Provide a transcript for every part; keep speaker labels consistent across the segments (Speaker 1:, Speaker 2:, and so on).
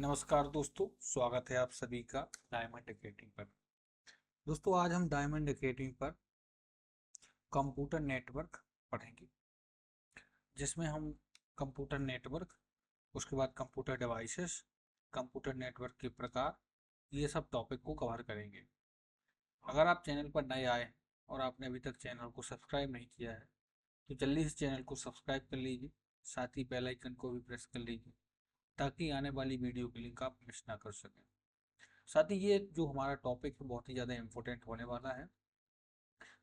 Speaker 1: नमस्कार दोस्तों, स्वागत है आप सभी का डायमंड अकेडमी पर। दोस्तों, आज हम डायमंड अकेडमी पर कंप्यूटर नेटवर्क पढ़ेंगे, जिसमें हम कंप्यूटर नेटवर्क, उसके बाद कंप्यूटर डिवाइसेस, कंप्यूटर नेटवर्क के प्रकार, ये सब टॉपिक को कवर करेंगे। अगर आप चैनल पर नए आए और आपने अभी तक चैनल को सब्सक्राइब नहीं किया है तो जल्दी इस चैनल को सब्सक्राइब कर लीजिए, साथ ही बेल आइकन को भी प्रेस कर लीजिए ताकि आने वाली वीडियो की लिंक आप मिस ना कर सकें। साथ ही ये जो हमारा टॉपिक है बहुत ही ज़्यादा इम्पोर्टेंट होने वाला है,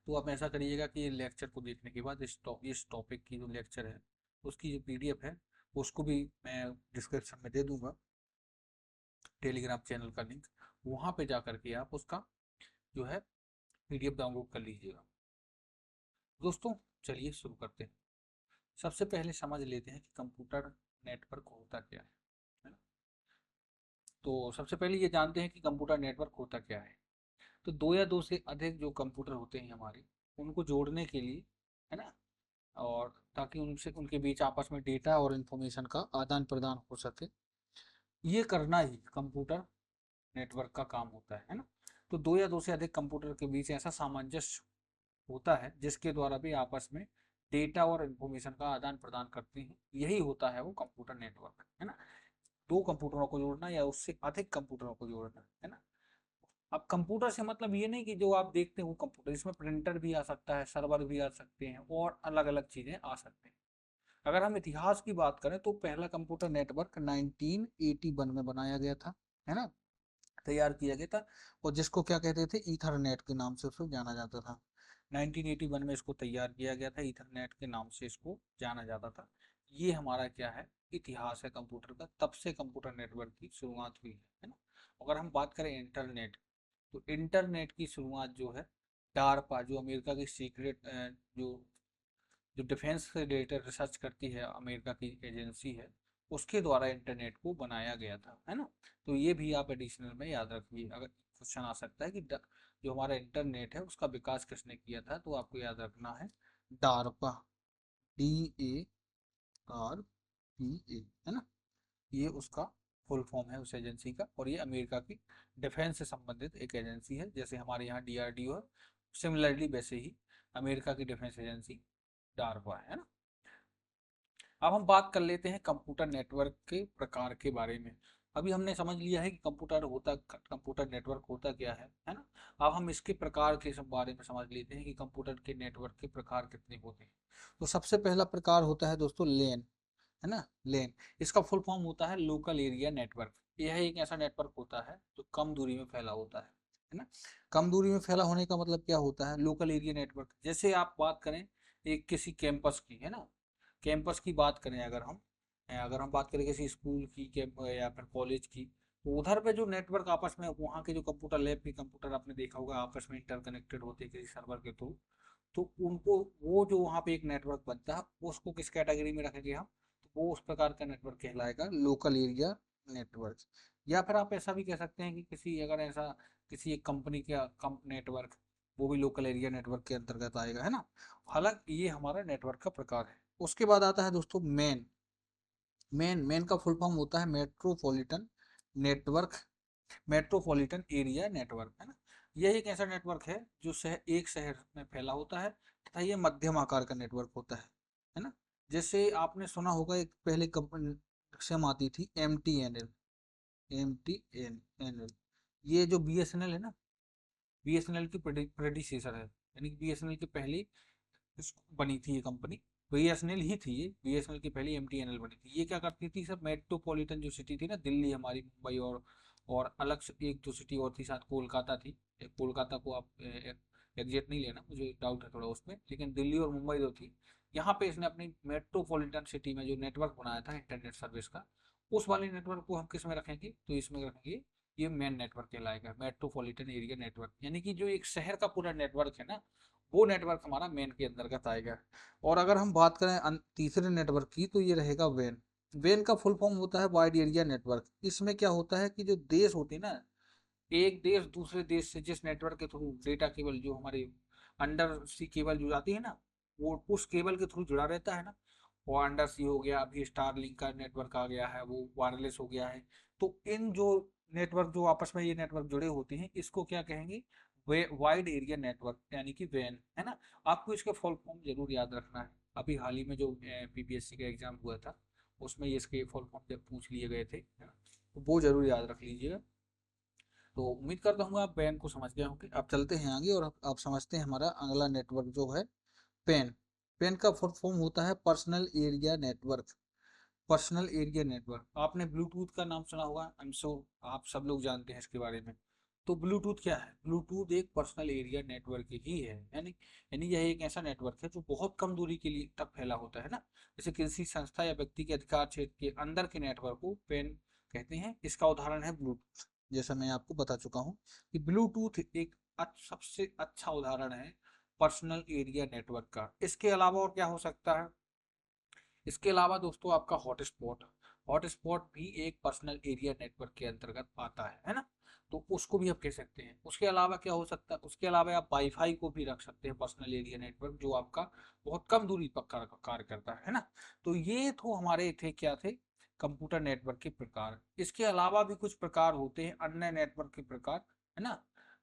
Speaker 1: तो आप ऐसा करिएगा कि ये लेक्चर को देखने के बाद इस टॉपिक की जो लेक्चर है उसकी जो पीडीएफ है उसको भी मैं डिस्क्रिप्शन में दे दूंगा, टेलीग्राम चैनल का लिंक, वहाँ पे जा करके आप उसका जो है पीडीएफ डाउनलोड कर लीजिएगा। दोस्तों, चलिए शुरू करते हैं। सबसे पहले समझ लेते हैं कि कंप्यूटर नेटवर्क होता क्या है ना। तो सबसे पहले ये जानते हैं कि कंप्यूटर नेटवर्क होता क्या है। तो दो या दो से अधिक जो कंप्यूटर होते हैं हमारे, उनको जोड़ने के लिए, है ना, और ताकि उनसे उनके बीच आपस में डेटा और इन्फॉर्मेशन का आदान प्रदान हो सके, ये करना ही कंप्यूटर नेटवर्क का काम होता है ना। तो दो या दो से अधिक कंप्यूटर के बीच ऐसा सामंजस्य होता है जिसके द्वारा भी आपस में डेटा और इन्फॉर्मेशन का आदान प्रदान करते हैं, यही होता है वो कंप्यूटर नेटवर्क, है ना। दो कंप्यूटरों को जोड़ना या उससे अधिक कंप्यूटरों को जोड़ना, है ना। अब कंप्यूटर से मतलब ये नहीं कि जो आप देखते हो कंप्यूटर, इसमें प्रिंटर भी आ सकता है, सर्वर भी आ सकते हैं और अलग अलग चीजें आ सकते हैं। अगर हम इतिहास की बात करें तो पहला कंप्यूटर नेटवर्क 1981 में बनाया गया था, है ना, तैयार किया गया था। और जिसको क्या कहते थे, ईथरनेट के नाम से उसको जाना जाता था। 1981 में इसको तैयार किया गया था, ईथरनेट के नाम से इसको जाना जाता था। ये हमारा क्या है, इतिहास है कंप्यूटर का, तब से कंप्यूटर नेटवर्क की शुरुआत हुई है ना। अगर हम बात करें इंटरनेट, तो इंटरनेट की शुरुआत जो है डार्पा, जो अमेरिका की सीक्रेट जो जो डिफेंस से रिलेटेड रिसर्च करती है, अमेरिका की एजेंसी है, उसके द्वारा इंटरनेट को बनाया गया था, है ना। तो ये भी आप एडिशनल में याद रखिए, अगर क्वेश्चन आ सकता है कि जो हमारा इंटरनेट है उसका विकास किसने किया था, तो आपको याद रखना है डार्पा, DARPA, है ना। ये उसका फुल फॉर्म है उस एजेंसी का, और ये अमेरिका की डिफेंस से संबंधित एक एजेंसी है, जैसे हमारे यहाँ DRDO है, सिमिलरली वैसे ही अमेरिका की डिफेंस एजेंसी डार्पा है ना। अब हम बात कर लेते हैं कंप्यूटर नेटवर्क के प्रकार के बारे में। अभी हमने समझ लिया है कि कंप्यूटर नेटवर्क होता क्या है ना। अब हम इसके प्रकार के सब बारे में समझ लेते हैं कि कंप्यूटर के नेटवर्क के प्रकार कितने होते हैं। तो सबसे पहला प्रकार होता है दोस्तों लेन, है ना। लेन, इसका फुल फॉर्म होता है लोकल एरिया नेटवर्क। यह एक ऐसा नेटवर्क होता है जो कम दूरी में फैला होता है ना। कम दूरी में फैला होने का मतलब क्या होता है, लोकल एरिया नेटवर्क। जैसे आप बात करें एक किसी कैंपस की, है ना, कैंपस की बात करें, अगर हम बात करें किसी स्कूल की या फिर कॉलेज की, तो उधर पे जो नेटवर्क आपस में वहाँ के जो कंप्यूटर लैब के कंप्यूटर आपने देखा होगा आपस में इंटरकनेक्टेड होते हैं किसी सर्वर के थ्रू। तो उनको वो जो वहाँ पे एक नेटवर्क बनता है उसको किस कैटेगरी में रखेंगे हम, तो वो उस प्रकार का नेटवर्क कहलाएगा लोकल एरिया नेटवर्क। या फिर आप ऐसा भी कह सकते हैं कि किसी अगर ऐसा किसी एक कंपनी का नेटवर्क, वो भी लोकल एरिया नेटवर्क के अंतर्गत आएगा, है ना। हालांकि ये हमारा नेटवर्क का प्रकार है। उसके बाद आता है दोस्तों मेन। मेन का फुल फॉर्म होता है metropolitan network, metropolitan area network, है ना। यह एक ऐसा नेटवर्क है जो एक शहर में फैला होता है तथा ये मध्यम आकार का नेटवर्क होता है ना। जैसे आपने सुना होगा एक पहले कंपनी सिम आती थी MTNL। ये जो BSNL है ना, BSNL की प्रेडिसेसर है, यानी कि BSNL की पहली बनी थी ये कंपनी। BSNL ही थी ये, BSNL की पहली MTNL बनी थी। ये क्या करती थी सब, मेट्रोपॉलिटन जो सिटी थी ना, दिल्ली हमारी, मुंबई और अलग से एक दो सिटी और थी, साथ कोलकाता थी। कोलकाता को आप एग्जैक्ट नहीं लेना, मुझे डाउट है थोड़ा उसमें, लेकिन दिल्ली और मुंबई जो थी, यहाँ पे इसने अपनी मेट्रोपॉलिटन सिटी में जो नेटवर्क बनाया था इंटरनेट सर्विस का, उस वाले नेटवर्क को हम किस में रखेंगे, तो इसमें रखेंगे। ये मेन नेटवर्क कहलाएगा, मेट्रोपॉलिटन एरिया नेटवर्क, यानी कि जो एक शहर का पूरा नेटवर्क है ना, वो नेटवर्क हमारा मेन के अंतर्गत आएगा। और अगर हम बात करें तीसरे नेटवर्क की, तो ये रहेगा वेन। वेन का फुल फॉर्म होता है वाइड एरिया नेटवर्क। इसमें क्या होता है कि जो देश होते हैं ना, एक देश दूसरे देश से जिस नेटवर्क के थ्रू डेटा केबल, जो हमारे अंडर सी केबल जो जाती है ना, वो उस केबल के थ्रू जुड़ा रहता है ना। वो अंडर सी हो गया, अभी स्टार लिंक का नेटवर्क आ गया है, वो वायरलेस हो गया है। तो इन जो नेटवर्क जो आपस में ये नेटवर्क जुड़े होते हैं इसको क्या कहेंगे, वाइड एरिया नेटवर्क यानी कि वैन, है ना। आपको इसके फुल फॉर्म जरूर याद रखना है। अभी हाल ही में जो पीपीएससी का एग्जाम हुआ था उसमें ये इसके फुल फॉर्म जब पूछ लिए गए थे, है ना, तो वो जरूर याद रख लीजिएगा। तो उम्मीद करता हूँ आप वैन को समझ गए होंगे। अब चलते हैं आगे और आप समझते हैं हमारा अगला नेटवर्क जो है पेन। पेन का फुल फॉर्म होता है personal area network. Personal area network, आपने ब्लूटूथ का नाम सुना होगा, आई एम श्योर आप सब लोग जानते हैं इसके बारे में। तो ब्लूटूथ क्या है, ब्लूटूथ एक पर्सनल एरिया नेटवर्क ही है, यानी यह एक ऐसा नेटवर्क है जो बहुत कम दूरी के लिए तक फैला होता है ना। जैसे किसी संस्था या व्यक्ति के अधिकार क्षेत्र के अंदर के नेटवर्क को पेन कहते हैं। इसका उदाहरण है ब्लूटूथ। जैसा मैं आपको बता चुका हूँ कि ब्लूटूथ एक सबसे अच्छा उदाहरण है पर्सनल एरिया नेटवर्क का। इसके अलावा और क्या हो सकता है, इसके अलावा दोस्तों आपका हॉटस्पॉट, हॉटस्पॉट भी एक पर्सनल एरिया नेटवर्क के अंतर्गत आता है ना। तो उसको भी आप कह सकते हैं। उसके अलावा क्या हो सकता है, उसके अलावा आप वाईफाई को भी रख सकते हैं पर्सनल एरिया नेटवर्क, जो आपका बहुत कम दूरी पर कार्य करता है ना। तो ये तो हमारे थे क्या थे कंप्यूटर नेटवर्क के प्रकार। इसके अलावा भी कुछ प्रकार होते हैं अन्य नेटवर्क के प्रकार, है ना।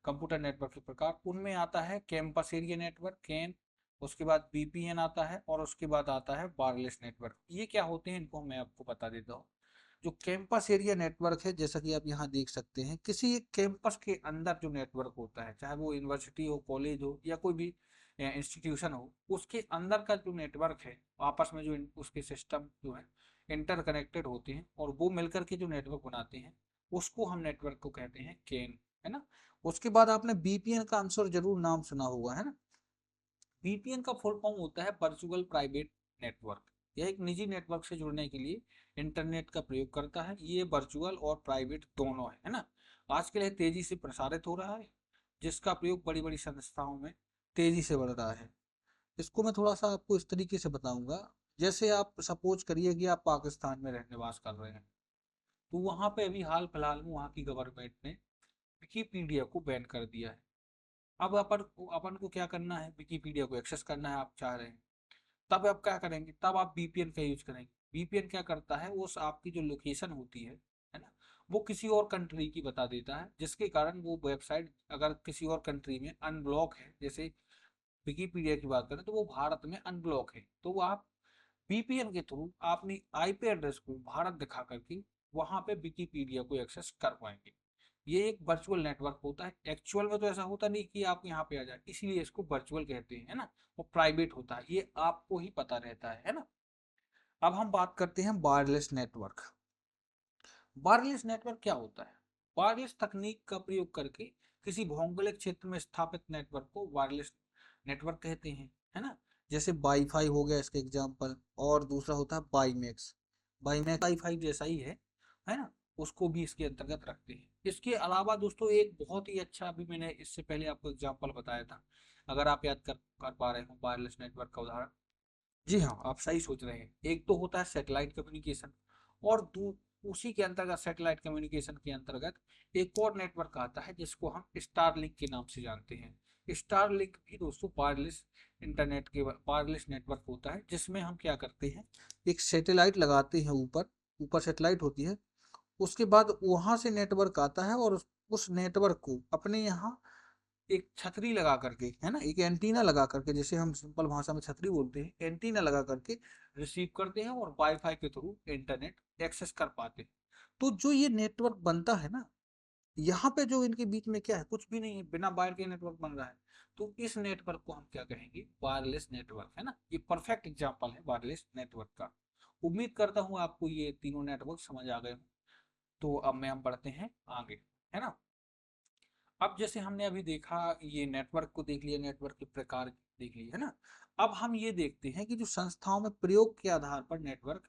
Speaker 1: कंप्यूटर नेटवर्क के प्रकार उनमें आता है कैंपस एरिया नेटवर्क कैन, उसके बाद बीपीएन आता है और उसके बाद आता है वायरलेस नेटवर्क। ये क्या होते हैं इनको मैं आपको बता देता हूँ। जो कैंपस एरिया नेटवर्क है, जैसा कि आप यहाँ देख सकते हैं, किसी एक कैंपस के अंदर जो नेटवर्क होता है, चाहे वो यूनिवर्सिटी हो, कॉलेज हो या कोई भी इंस्टीट्यूशन हो, उसके अंदर का जो नेटवर्क है आपस में जो उसके सिस्टम जो है इंटरकनेक्टेड होते हैं और वो मिलकर के जो नेटवर्क बनाते हैं उसको हम नेटवर्क को कहते हैं केन, है ना। उसके बाद आपने बीपीएन का आंसर जरूर नाम सुना होगा, है ना। वीपीएन का फुल फॉर्म होता है वर्चुअल प्राइवेट नेटवर्क। यह एक निजी नेटवर्क से जुड़ने के लिए इंटरनेट का प्रयोग करता है। ये वर्चुअल और प्राइवेट दोनों है ना। आजकल यह तेजी से प्रसारित हो रहा है, जिसका प्रयोग बड़ी बड़ी संस्थाओं में तेजी से बढ़ रहा है। इसको मैं थोड़ा सा आपको इस तरीके से बताऊंगा। जैसे आप सपोज करिए कि आप पाकिस्तान में रहने वास कर रहे हैं, तो वहां पे अभी हाल फिलहाल में वहां की गवर्नमेंट ने विकीपीडिया को बैन कर दिया है। अब अपन को क्या करना है, विकीपीडिया को एक्सेस करना है, आप चाह रहे हैं, तब आप क्या करेंगे, तब आप वीपीएन का यूज करेंगे। वीपीएन क्या करता है, वो आपकी जो लोकेशन होती है ना, वो किसी और कंट्री की बता देता है, जिसके कारण वो वेबसाइट अगर किसी और कंट्री में अनब्लॉक है, जैसे विकीपीडिया की बात करें तो वो भारत में अनब्लॉक है, तो आप वीपीएन के थ्रू अपनी आईपी एड्रेस को भारत दिखा करके वहां पे विकीपीडिया को एक्सेस कर पाएंगे। ये एक वर्चुअल नेटवर्क होता है। एक्चुअल में तो ऐसा होता नहीं कि आप यहाँ पे आ जाए, इसीलिए इसको वर्चुअल कहते हैं, है ना। वो प्राइवेट होता है, ये आपको ही पता रहता है ना। अब हम बात करते हैं वायरलेस नेटवर्क। वायरलेस नेटवर्क क्या होता है, वायरलेस तकनीक का प्रयोग करके किसी भौगोलिक क्षेत्र में स्थापित नेटवर्क को वायरलेस नेटवर्क कहते हैं, है ना। जैसे वाईफाई हो गया इसका एग्जांपल, और दूसरा होता है वाईमैक्स। वाईमैक्स वाईफाई जैसा ही है ना, उसको भी इसके अंतर्गत रखते हैं। इसके अलावा दोस्तों एक बहुत ही अच्छा, अभी मैंने इससे पहले आपको एग्जांपल बताया था, अगर आप याद कर पा रहे हो वायरलेस नेटवर्क का उदाहरण। जी हाँ, आप सही सोच रहे हैं। एक तो होता है सैटेलाइट कम्युनिकेशन, और उसी के अंतर्गत सैटेलाइट कम्युनिकेशन के अंतर्गत एक और नेटवर्क आता है जिसको हम स्टारलिंक के नाम से जानते हैं। स्टारलिंक भी दोस्तों वायरलेस इंटरनेट के वायरलेस नेटवर्क होता है, जिसमें हम क्या करते हैं, एक सैटेलाइट लगाते हैं, ऊपर ऊपर सैटेलाइट होती है, उसके बाद वहां से नेटवर्क आता है और उस नेटवर्क को अपने यहाँ एक छतरी लगा करके, है ना, एक एंटीना लगा करके, जैसे हम सिंपल भाषा में छतरी बोलते हैं, एंटीना लगा करके रिसीव करते हैं और वाईफाई के थ्रू इंटरनेट एक्सेस कर पाते हैं। तो जो ये नेटवर्क बनता है ना, यहाँ पे जो इनके बीच में क्या है, कुछ भी नहीं है, बिना वायर के नेटवर्क बन रहा है। तो इस नेटवर्क को हम क्या कहेंगे, वायरलेस नेटवर्क, है ना। ये परफेक्ट एग्जाम्पल है वायरलेस नेटवर्क का। उम्मीद करता हूँ आपको ये तीनों नेटवर्क समझ आ गए हों। तो अब हम बढ़ते हैं आगे, है ना। अब जैसे हमने अभी देखा, ये नेटवर्क को देख लिया, नेटवर्क के प्रकार देख लिए, है ना। अब हम ये देखते हैं कि जो संस्थाओं में प्रयोग के आधार पर नेटवर्क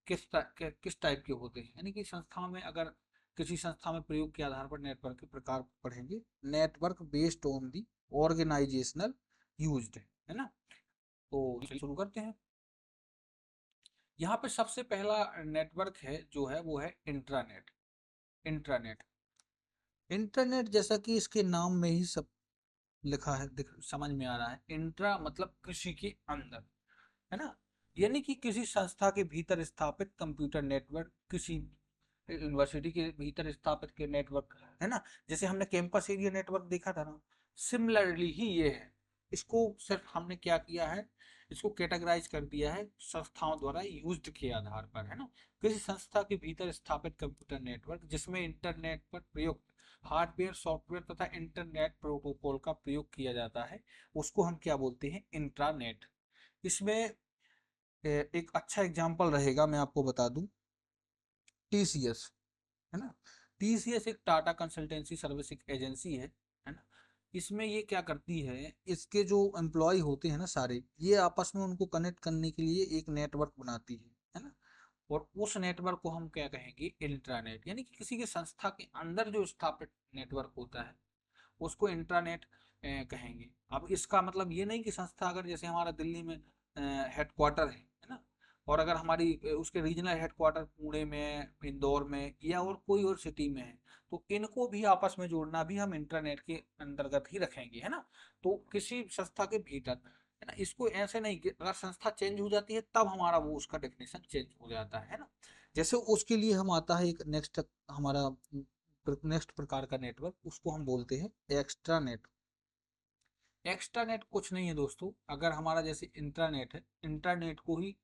Speaker 1: किस टाइप के होते हैं, यानी कि संस्थाओं में, अगर किसी संस्था में प्रयोग के आधार पर नेटवर्क के प्रकार पढ़ेंगे, network based on the organizational used, है ना। तो शुरू करते हैं। यहाँ पे सबसे पहला नेटवर्क है जो है वो है इंट्रानेट। इंट्रानेट, इंटरनेट जैसा कि इसके नाम में ही सब लिखा है, समझ में आ रहा है। इंट्रा मतलब कृषि के अंदर, है ना, यानी कि किसी संस्था के भीतर स्थापित कंप्यूटर नेटवर्क, किसी यूनिवर्सिटी के भीतर स्थापित के नेटवर्क है ना, जैसे हमने कैंपस एरिया नेटवर्क देखा था ना, सिमिलरली ही ये है। इसको सिर्फ हमने क्या किया है, इसको कैटेगराइज कर दिया है संस्थाओं द्वारा यूज्ड के आधार पर, है ना। किसी संस्था के भीतर स्थापित कंप्यूटर नेटवर्क जिसमें इंटरनेट पर प्रयुक्त हार्डवेयर, सॉफ्टवेयर तथा इंटरनेट प्रोटोकॉल का प्रयोग किया जाता है, उसको हम क्या बोलते हैं, इंट्रानेट। इसमें एक अच्छा एग्जांपल रहेगा, मैं आपको बता दूं, टीसीएस, है ना। टीसीएस एक टाटा कंसल्टेंसी सर्विस एक एजेंसी है ना। इसमें ये क्या करती है, इसके जो एम्प्लॉय होते हैं ना सारे, ये आपस में उनको कनेक्ट करने के लिए एक नेटवर्क बनाती है ना। और उस नेटवर्क को हम क्या कहेंगे, इंट्रानेट। यानी कि किसी के संस्था के अंदर जो स्थापित नेटवर्क होता है उसको इंट्रानेट कहेंगे। अब इसका मतलब ये नहीं कि संस्था अगर जैसे हमारा दिल्ली में हेडक्वार्टर है ना, और अगर हमारी उसके रीजनल हेडक्वार्टर पुणे में, इंदौर में या और कोई और सिटी में है, तो इनको भी आपस में जोड़ना भी हम इंटरनेट के अंतर्गत ही रखेंगे, है ना। तो किसी संस्था के भीतर, है ना, इसको ऐसे नहीं कि अगर संस्था चेंज हो जाती है तब हमारा वो उसका डेफिनेशन चेंज हो जाता है ना। जैसे उसके लिए हम आता है एक नेक्स्ट हमारा नेक्स्ट प्रकार का नेटवर्क, उसको हम बोलते हैं एक्स्ट्रा नेट। एक्स्ट्रा नेट कुछ नहीं है दोस्तों, अगर हमारा जैसे इंट्रानेट है, इंटरनेट को ही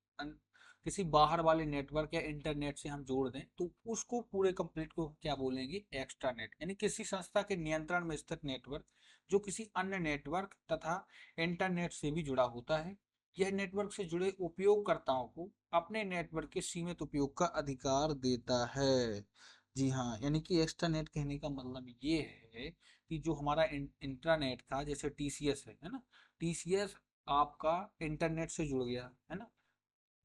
Speaker 1: किसी बाहर वाले नेटवर्क या इंटरनेट से हम जोड़ दें तो उसको पूरे कंप्लीट को क्या बोलेंगे, एक्स्ट्रा नेट। यानी किसी संस्था के नियंत्रण में स्थित नेटवर्क जो किसी अन्य नेटवर्क तथा इंटरनेट से भी जुड़ा होता है। यह नेटवर्क से जुड़े उपयोगकर्ताओं को अपने नेटवर्क के सीमित उपयोग का अधिकार देता है। जी हाँ, यानी कि एक्स्ट्रा नेट कहने का मतलब ये है कि जो हमारा इंट्रानेट था, जैसे टीसीएस है ना, टीसीएस आपका इंटरनेट से जुड़ गया, है ना।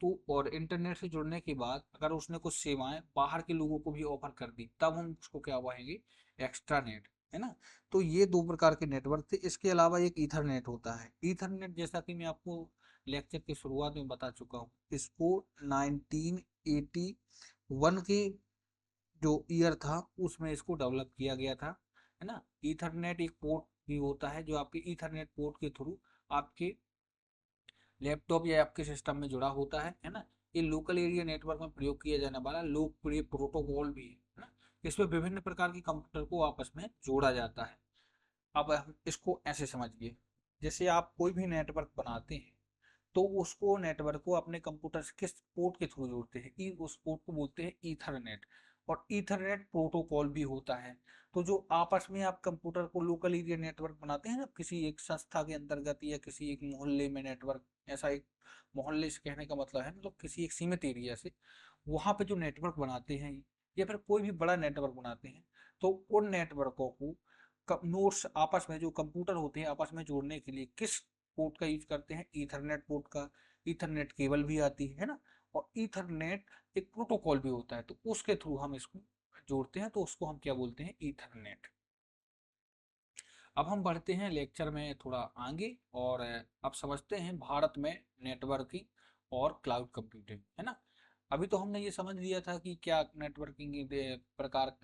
Speaker 1: तो और इंटरनेट से जुड़ने के बाद अगर उसने कुछ सेवाएं बाहर के लोगों को भी ऑफर कर दी, तब हम उसको क्या कहेंगे, एक्स्ट्रा नेट, है ना। तो ये दो प्रकार के नेटवर्क थे। इसके अलावा एक ईथरनेट होता है। ईथरनेट जैसा कि मैं आपको लेक्चर की शुरुआत में बता चुका हूँ, इसको 1981 के जो ईयर था उसमें इसको डेवलप किया गया था, है ना। ईथरनेट एक पोर्ट भी होता है जो आपके ईथरनेट पोर्ट के थ्रू आपके लैपटॉप या आपके सिस्टम में जुड़ा होता है ना। ये लोकल एरिया नेटवर्क में प्रयोग किया जाने वाला लोकप्रिय प्रोटोकॉल भी है ना। इसमें विभिन्न प्रकार के कंप्यूटर को आपस में जोड़ा जाता है। अब हम इसको ऐसे समझिए, जैसे आप कोई भी नेटवर्क बनाते हैं तो उसको नेटवर्क को अपने कंप्यूटर से किस पोर्ट के थ्रू जोड़ते हैं, उस पोर्ट को बोलते हैं ईथरनेट। और ईथरनेट प्रोटोकॉल भी होता है। तो जो आपस में आप कंप्यूटर को लोकल एरिया नेटवर्क बनाते हैं ना, किसी एक संस्था के अंतर्गत या किसी एक मोहल्ले में नेटवर्क, ऐसा एक मोहल्ले से कहने का मतलब है मतलब किसी एक सीमित एरिया से वहां पे जो नेटवर्क बनाते हैं या फिर कोई भी बड़ा नेटवर्क बनाते हैं, तो उन नेटवर्कों को नोड्स आपस में जो कंप्यूटर होते हैं आपस में जोड़ने के लिए किस पोर्ट का यूज करते हैं, ईथरनेट पोर्ट का। ईथरनेट केबल भी आती है ना। और ईथरनेट एक प्रोटोकॉल भी होता है, तो उसके थ्रू हम इसको जोड़ते हैं, तो उसको हम क्या बोलते हैं, ईथरनेट। अब हम बढ़ते हैं लेक्चर में थोड़ा आगे और अब समझते हैं भारत में नेटवर्किंग और क्लाउड कंप्यूटिंग, है ना। अभी तो हमने ये समझ लिया था कि क्या नेटवर्किंग के प्रकार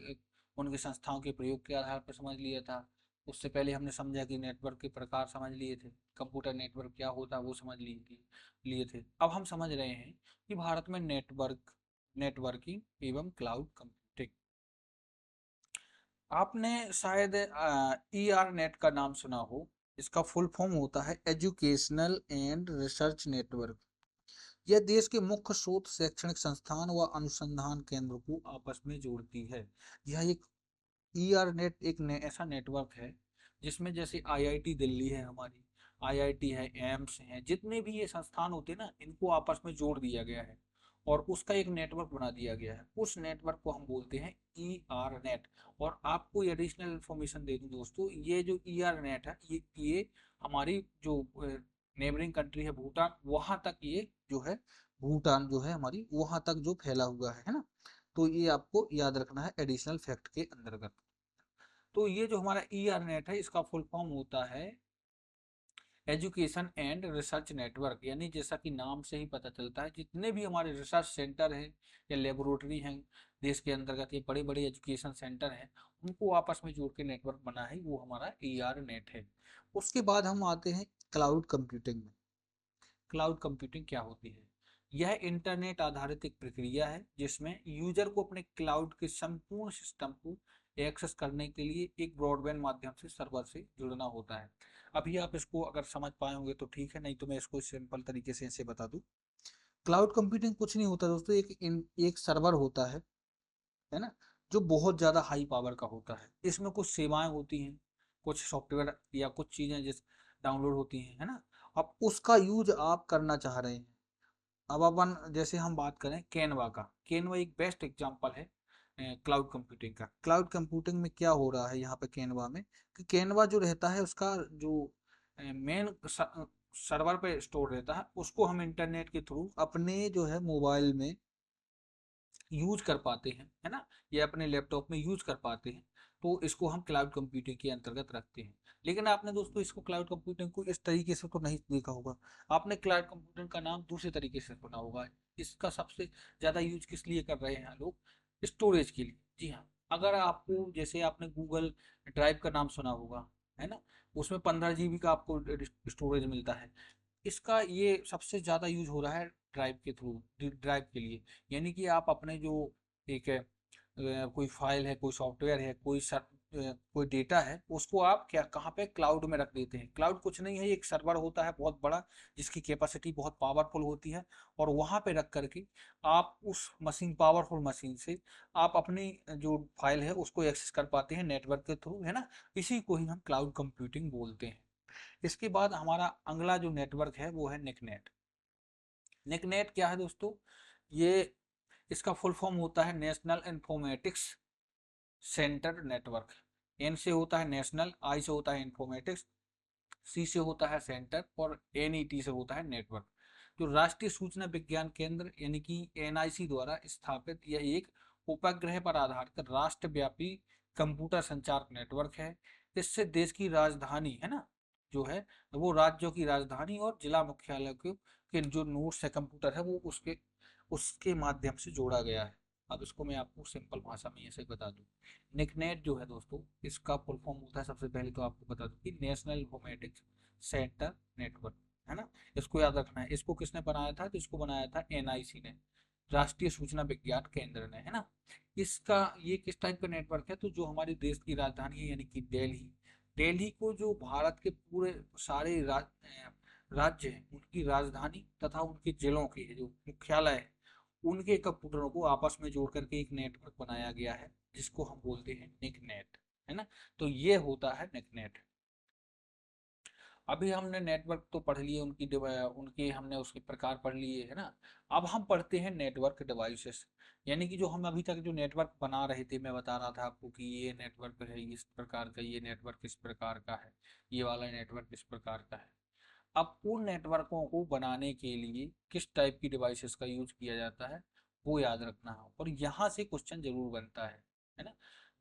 Speaker 1: उनकी संस्थाओं के प्रयोग के आधार पर समझ लिया था। उससे पहले हमने समझा कि नेटवर्क के प्रकार समझ लिए थे, कंप्यूटर नेटवर्क क्या होता है वो समझ लिए थे। अब हम समझ रहे हैं कि भारत में नेटवर्किंग एवं क्लाउड कंप्यूटिंग। आपने शायद ई आर नेट का नाम सुना हो। इसका फुल फॉर्म होता है एजुकेशनल एंड रिसर्च नेटवर्क। यह देश के मुख्य शोध शैक्षणिक संस्थान व अनुसंधान केंद्र को आपस में जोड़ती है। यह एक ई आर नेट एक ऐसा नेटवर्क है जिसमें जैसे आईआईटी दिल्ली है हमारी, आईआईटी है, एम्स है, जितने भी ये संस्थान होते हैं ना, इनको आपस में जोड़ दिया गया है और उसका एक नेटवर्क बना दिया गया है। उस नेटवर्क को हम बोलते हैं ई आर नेट। और आपको एडिशनल इन्फॉर्मेशन दे दूं दोस्तों, ये जो ई आर नेट है ये हमारी जो नेबरिंग कंट्री है भूटान, वहां तक ये जो है, भूटान जो है हमारी वहां तक जो फैला हुआ है ना। तो ये आपको याद रखना है एडिशनल फैक्ट के अंतर्गत। तो ये जो हमारा ई आर नेट है इसका फुल फॉर्म होता है एजुकेशन एंड रिसर्च नेटवर्क। यानी जैसा कि नाम से ही पता चलता है, जितने भी हमारे रिसर्च सेंटर हैं या लेबोरेटरी हैं देश के अंतर्गत, ये बड़े बड़े एजुकेशन सेंटर हैं, उनको आपस में जोड़ के नेटवर्क बना है, वो हमारा ई आर नेट है। उसके बाद हम आते हैं क्लाउड कंप्यूटिंग में। क्लाउड कंप्यूटिंग क्या होती है? यह इंटरनेट आधारित एक प्रक्रिया है जिसमें यूजर को अपने क्लाउड के संपूर्ण सिस्टम को एक्सेस करने के लिए एक ब्रॉडबैंड माध्यम से सर्वर से जुड़ना होता है। अभी आप इसको अगर समझ पाए होंगे तो ठीक है, नहीं तो मैं इसको सिंपल तरीके से ऐसे बता दूं। क्लाउड कंप्यूटिंग कुछ नहीं होता दोस्तों, एक सर्वर होता है ना, जो बहुत ज़्यादा हाई पावर का होता है। इसमें कुछ सेवाएं होती हैं, कुछ सॉफ्टवेयर या कुछ चीज़ें जिस डाउनलोड होती हैं, है ना। अब उसका यूज आप करना चाह रहे हैं। अब अपन जैसे हम बात करें कैनवा का, कैनवा एक बेस्ट एग्जांपल है क्लाउड कंप्यूटिंग का। क्लाउड कंप्यूटिंग में क्या हो रहा है यहाँ पे कैनवा में, कि कैनवा जो रहता है उसका जो मेन सर्वर पे स्टोर रहता है, उसको हम इंटरनेट के थ्रू अपने जो है मोबाइल में यूज कर पाते हैं, है ना, या अपने लैपटॉप में यूज कर पाते हैं। तो इसको हम क्लाउड कंप्यूटिंग के अंतर्गत रखते हैं। लेकिन आपने दोस्तों इसको क्लाउड कंप्यूटिंग को इस तरीके से तो नहीं देखा होगा। आपने क्लाउड कंप्यूटिंग का नाम दूसरे तरीके से सुना होगा। इसका सबसे ज़्यादा यूज किस लिए कर रहे हैं लोग? स्टोरेज के लिए। जी हाँ। अगर आपको, जैसे आपने गूगल ड्राइव का नाम सुना होगा, है ना, उसमें 15 GB का आपको स्टोरेज मिलता है। इसका ये सबसे ज़्यादा यूज हो रहा है ड्राइव के थ्रू, ड्राइव के लिए। यानी कि आप अपने जो एक कोई फाइल है, कोई सॉफ्टवेयर है, कोई डेटा है, उसको आप क्या कहाँ पे क्लाउड में रख देते हैं। क्लाउड कुछ नहीं है, एक सर्वर होता है बहुत बड़ा, जिसकी कैपेसिटी बहुत पावरफुल होती है। और वहाँ पे रख करके आप उस मशीन, पावरफुल मशीन से आप अपनी जो फाइल है उसको एक्सेस कर पाते हैं नेटवर्क के थ्रू, है ना। इसी को ही हम क्लाउड कंप्यूटिंग बोलते हैं। इसके बाद हमारा अगला जो नेटवर्क है वो है नेकनेट। नेकनेट क्या है दोस्तों? ये इसका फुल फॉर्म होता है National Informatics Centre Network. N से होता है नेशनल, आई से होता है इंफॉर्मेटिक्स, सी से होता है सेंटर, और एनईटी से होता है नेटवर्क। जो राष्ट्रीय सूचना विज्ञान केंद्र यानी कि एनआईसी द्वारा स्थापित यह एक उपग्रह पर आधारित राष्ट्रव्यापी कंप्यूटर संचार नेटवर्क है। इससे देश की राजधानी, है ना, जो है वो राज्यों की राजधानी और जिला मुख्यालय के जो नोट्स है कंप्यूटर है वो उसके उसके माध्यम से जोड़ा गया है। अब इसको मैं आपको सिंपल भाषा में ऐसे बता दूं। निकनेट जो है दोस्तों, इसका फुल फॉर्म होता है, सबसे पहले तो आपको बता दूं कि नेशनल इंफॉर्मेटिक्स सेंटर नेटवर्क, है ना। इसको याद रखना है। इसको किसने बनाया था? तो इसको बनाया था एनआईसी ने, राष्ट्रीय सूचना विज्ञान केंद्र ने, है ना। इसका ये किस टाइप का नेटवर्क है? तो जो हमारे देश की राजधानी है यानी कि दिल्ली, दिल्ली को जो भारत के पूरे सारे राज्य हैं उनकी राजधानी तथा उनके जिलों के जो मुख्यालय है उनके कंप्यूटरों को आपस में जोड़ करके एक नेटवर्क बनाया गया है, जिसको हम बोलते हैं निकनेट, है ना। तो ये होता है निकनेट। अभी हमने नेटवर्क तो पढ़ लिए, उनके हमने उसके प्रकार पढ़ लिए, है ना। अब हम पढ़ते हैं नेटवर्क डिवाइसेस। यानी कि जो हम अभी तक जो नेटवर्क बना रहे थे, मैं बता रहा था आपको कि ये नेटवर्क है इस प्रकार का, ये नेटवर्क इस प्रकार का है, ये वाला नेटवर्क इस प्रकार का है। अब उन नेटवर्कों को बनाने के लिए किस टाइप की डिवाइसेस का यूज किया जाता है वो याद रखना है, और यहाँ से क्वेश्चन जरूर बनता है ना।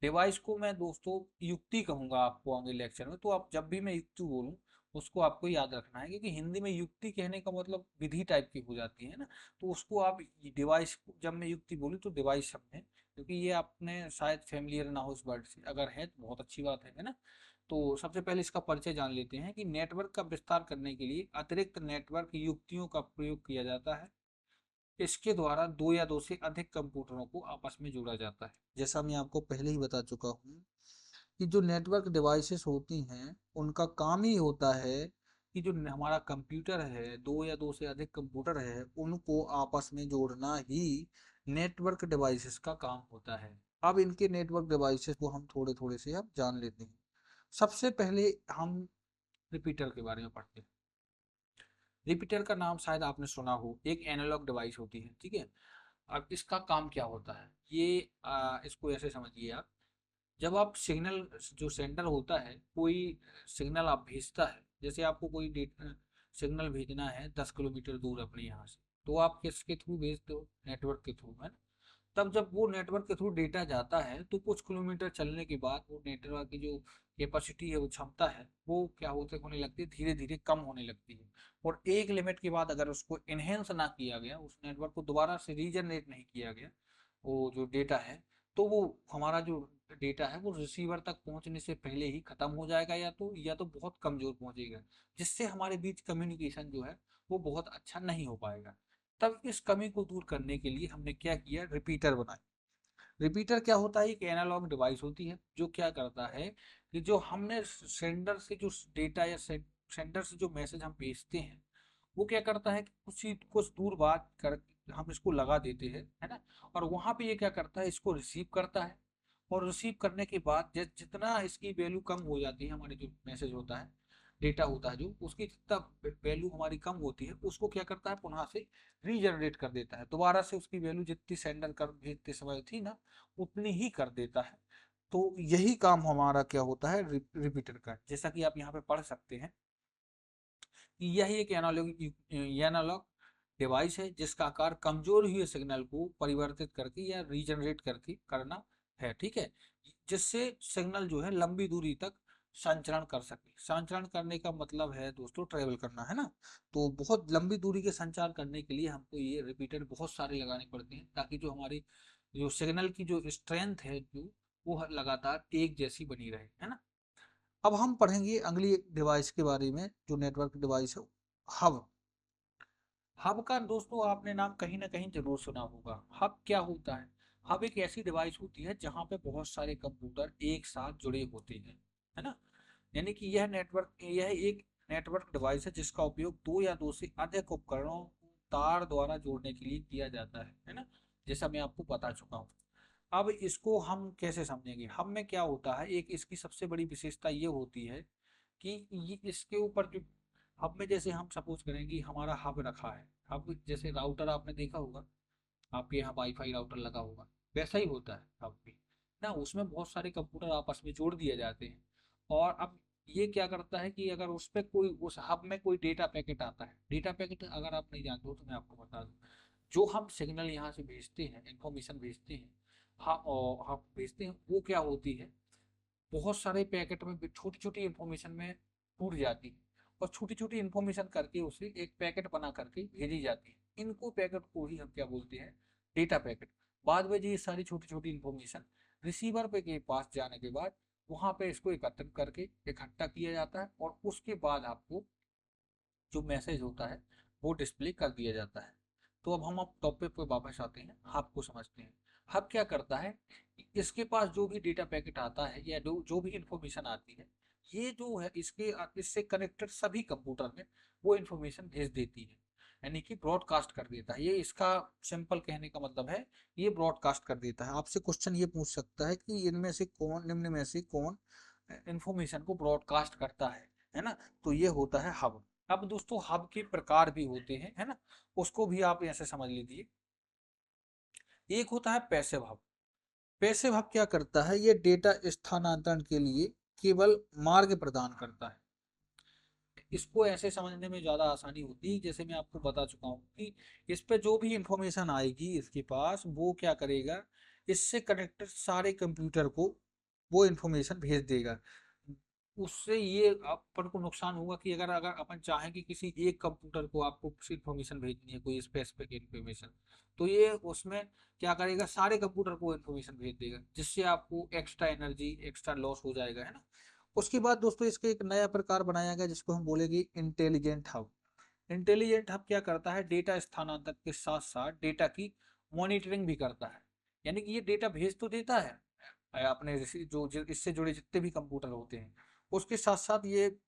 Speaker 1: डिवाइस को मैं दोस्तों युक्ति कहूंगा आपको आगे लेक्चर में, तो आप जब भी मैं युक्ति बोलूं उसको आपको याद रखना है, क्योंकि हिंदी में युक्ति कहने का मतलब विधि टाइप की हो जाती है ना। तो उसको आप डिवाइस, जब मैं युक्ति बोलूँ तो डिवाइस समझें, क्योंकि ये आपने शायद फेमिलियर ना हो इस वर्ड से, अगर है तो बहुत अच्छी बात है ना। तो सबसे पहले इसका परिचय जान लेते हैं कि नेटवर्क का विस्तार करने के लिए अतिरिक्त नेटवर्क युक्तियों का प्रयोग किया जाता है। इसके द्वारा दो या दो से अधिक कंप्यूटरों को आपस में जोड़ा जाता है। जैसा मैं आपको पहले ही बता चुका हूँ कि जो नेटवर्क डिवाइसेस होती हैं उनका काम ही होता है कि जो हमारा कंप्यूटर है, दो या दो से अधिक कंप्यूटर है, उनको आपस में जोड़ना ही नेटवर्क डिवाइसेस का काम होता है। अब इनके नेटवर्क डिवाइसेस को हम थोड़े थोड़े से अब जान लेते हैं। सबसे पहले हम रिपीटर के बारे में पढ़ते हैं। रिपीटर का नाम शायद आपने सुना हो, एक एनालॉग डिवाइस होती है, ठीक है। अब इसका काम क्या होता है, ये इसको ऐसे समझिए आप। जब आप सिग्नल, जो सेंडर होता है, कोई सिग्नल आप भेजता है, जैसे आपको कोई सिग्नल भेजना है 10 किलोमीटर दूर अपने यहाँ से, तो आप किसके थ्रू भेजते हो? नेटवर्क के थ्रू, है ना। तब जब वो नेटवर्क के थ्रू डेटा जाता है तो कुछ किलोमीटर चलने के बाद वो नेटवर्क की जो कैपेसिटी है, वो क्षमता है, वो क्या होने लगती है, धीरे धीरे कम होने लगती है। और एक लिमिट के बाद अगर उसको इनहेंस ना किया गया, उस नेटवर्क को दोबारा से रीजनरेट नहीं किया गया, वो जो डेटा है, तो वो हमारा जो डेटा है वो रिसीवर तक पहुंचने से पहले ही खत्म हो जाएगा, या तो बहुत कमजोर पहुंचेगा, जिससे हमारे बीच कम्युनिकेशन जो है वो बहुत अच्छा नहीं हो पाएगा। तब इस कमी को दूर करने के लिए हमने क्या किया, रिपीटर बनाया। रिपीटर क्या होता है, एक एनालॉग डिवाइस होती है जो क्या करता है कि जो हमने सेंडर से जो डेटा या सेंडर से जो मैसेज हम भेजते हैं, वो क्या करता है कि कुछ दूर बात कर हम इसको लगा देते हैं, है ना। और वहां पे ये क्या करता है, इसको रिसीव करता है। और रिसीव करने के बाद जितना इसकी वैल्यू कम हो जाती है, हमारी जो मैसेज होता है, डेटा होता है जो, उसकी जितना वैल्यू हमारी कम होती है, उसको क्या करता है, पुनः से रीजनरेट कर देता है, दोबारा से उसकी वैल्यू जितनी सेंडर कर भेजते समय थी ना, उतनी ही कर देता है। तो यही काम हमारा क्या होता है, रिपीटर का। जैसा कि आप यहाँ पे पढ़ सकते हैं कि यह एक एनालॉग डिवाइस है जिसका आकार कमजोर हुए सिग्नल को परिवर्तित करके या रीजनरेट करके करना है, ठीक है, जिससे सिग्नल जो है लंबी दूरी तक संचरण कर सके। संचरण करने का मतलब है दोस्तों ट्रेवल करना, है ना। तो बहुत लंबी दूरी के संचार करने के लिए हमको ये रिपीटर बहुत सारे लगाने पड़ते हैं, ताकि जो हमारी जो सिग्नल की जो स्ट्रेंथ है जो, वो लगातार एक जैसी बनी रहे, है ना। अब हम पढ़ेंगे अगली एक डिवाइस के बारे में, जो नेटवर्क डिवाइस है, हब। हब का दोस्तों आपने नाम कहीं ना कहीं जरूर सुना होगा। हब क्या होता है, हब एक ऐसी डिवाइस होती है जहां पे बहुत सारे कंप्यूटर एक साथ जुड़े होते हैं, है ना। यानी कि यह एक नेटवर्क डिवाइस है जिसका उपयोग दो या दो से अधिक उपकरणों को तार द्वारा जोड़ने के लिए किया जाता है ना, जैसा मैं आपको बता चुका हूँ। अब इसको हम कैसे समझेंगे, हब में क्या होता है, एक इसकी सबसे बड़ी विशेषता ये होती है कि ये इसके ऊपर जो हब में, जैसे हम सपोज करेंगे हमारा हब रखा है, हब जैसे राउटर आपने देखा होगा, आपके यहाँ वाईफाई राउटर लगा होगा, वैसा ही होता है हब भी ना। उसमें बहुत सारे कंप्यूटर आपस में जोड़ दिए जाते हैं। और अब ये क्या करता है कि अगर उस पर कोई, उस हब में कोई डेटा पैकेट आता है, डेटा पैकेट अगर आप नहीं जानते हो तो मैं आपको बता दूं, जो हम सिग्नल यहाँ से भेजते हैं, इंफॉर्मेशन भेजते हैं, हाँ, और हम भेजते हैं, वो क्या होती है, बहुत सारे पैकेट में छोटी छोटी इंफॉर्मेशन में टूट जाती है, और छोटी छोटी इंफॉर्मेशन करके उसे एक पैकेट बना करके भेजी जाती है। इनको पैकेट को ही हम क्या बोलते हैं, डेटा पैकेट। बाद में ये सारी छोटी छोटी इंफॉर्मेशन रिसीवर पे के पास जाने के बाद वहां पे इसको एकत्रित करके इकट्ठा किया जाता है, और उसके बाद आपको जो मैसेज होता है वो डिस्प्ले कर दिया जाता है। तो अब हम टॉपिक पे वापस आते हैं, हब को समझते हैं। हब क्या करता है, इसके पास जो भी डेटा पैकेट आता है या जो भी इंफॉर्मेशन आती है, ये जो है इसके इससे कनेक्टेड सभी कंप्यूटर में वो इंफॉर्मेशन भेज देती है, यानी कि ब्रॉडकास्ट कर देता है। ये इसका सिंपल कहने का मतलब है, ये ब्रॉडकास्ट कर देता है। आपसे क्वेश्चन ये पूछ सकता है कि इनमें से कौन, निम्न में से कौन इंफॉर्मेशन को ब्रॉडकास्ट करता है ना। तो ये होता है हब। अब दोस्तों हब के प्रकार भी होते हैं, है ना, उसको भी आप ऐसे समझ लीजिए। एक होता है पैसिव हब। पैसिव हब क्या करता है, ये डेटा स्थानांतरण के लिए केवल मार्ग प्रदान करता है। इसको ऐसे समझने में ज्यादा आसानी होती है, जैसे मैं आपको बता चुका हूँ कि इस पे जो भी इंफॉर्मेशन आएगी इसके पास, वो क्या करेगा, इससे कनेक्टेड सारे कंप्यूटर को वो इंफॉर्मेशन भेज देगा। उससे ये अपन को नुकसान होगा कि अगर अगर अपन चाहें कि किसी एक कंप्यूटर को आपको कुछ इन्फॉर्मेशन भेजनी है, कोई स्पेसिफिक इन्फॉर्मेशन, तो ये उसमें क्या करेगा, सारे कंप्यूटर को इन्फॉर्मेशन भेज देगा, जिससे आपको एक्स्ट्रा एनर्जी, एक्स्ट्रा लॉस हो जाएगा, है ना। उसके बाद दोस्तों इसके एक नया प्रकार बनाया गया जिसको हम बोलेंगे इंटेलिजेंट हब। इंटेलिजेंट हब क्या करता है, डेटा स्थानांतरण के साथ साथ डेटा की मॉनिटरिंग भी करता है। यानी कि ये डेटा भेज तो देता है अपने इससे जुड़े जितने भी कंप्यूटर होते हैं, उसके साथ साथ ये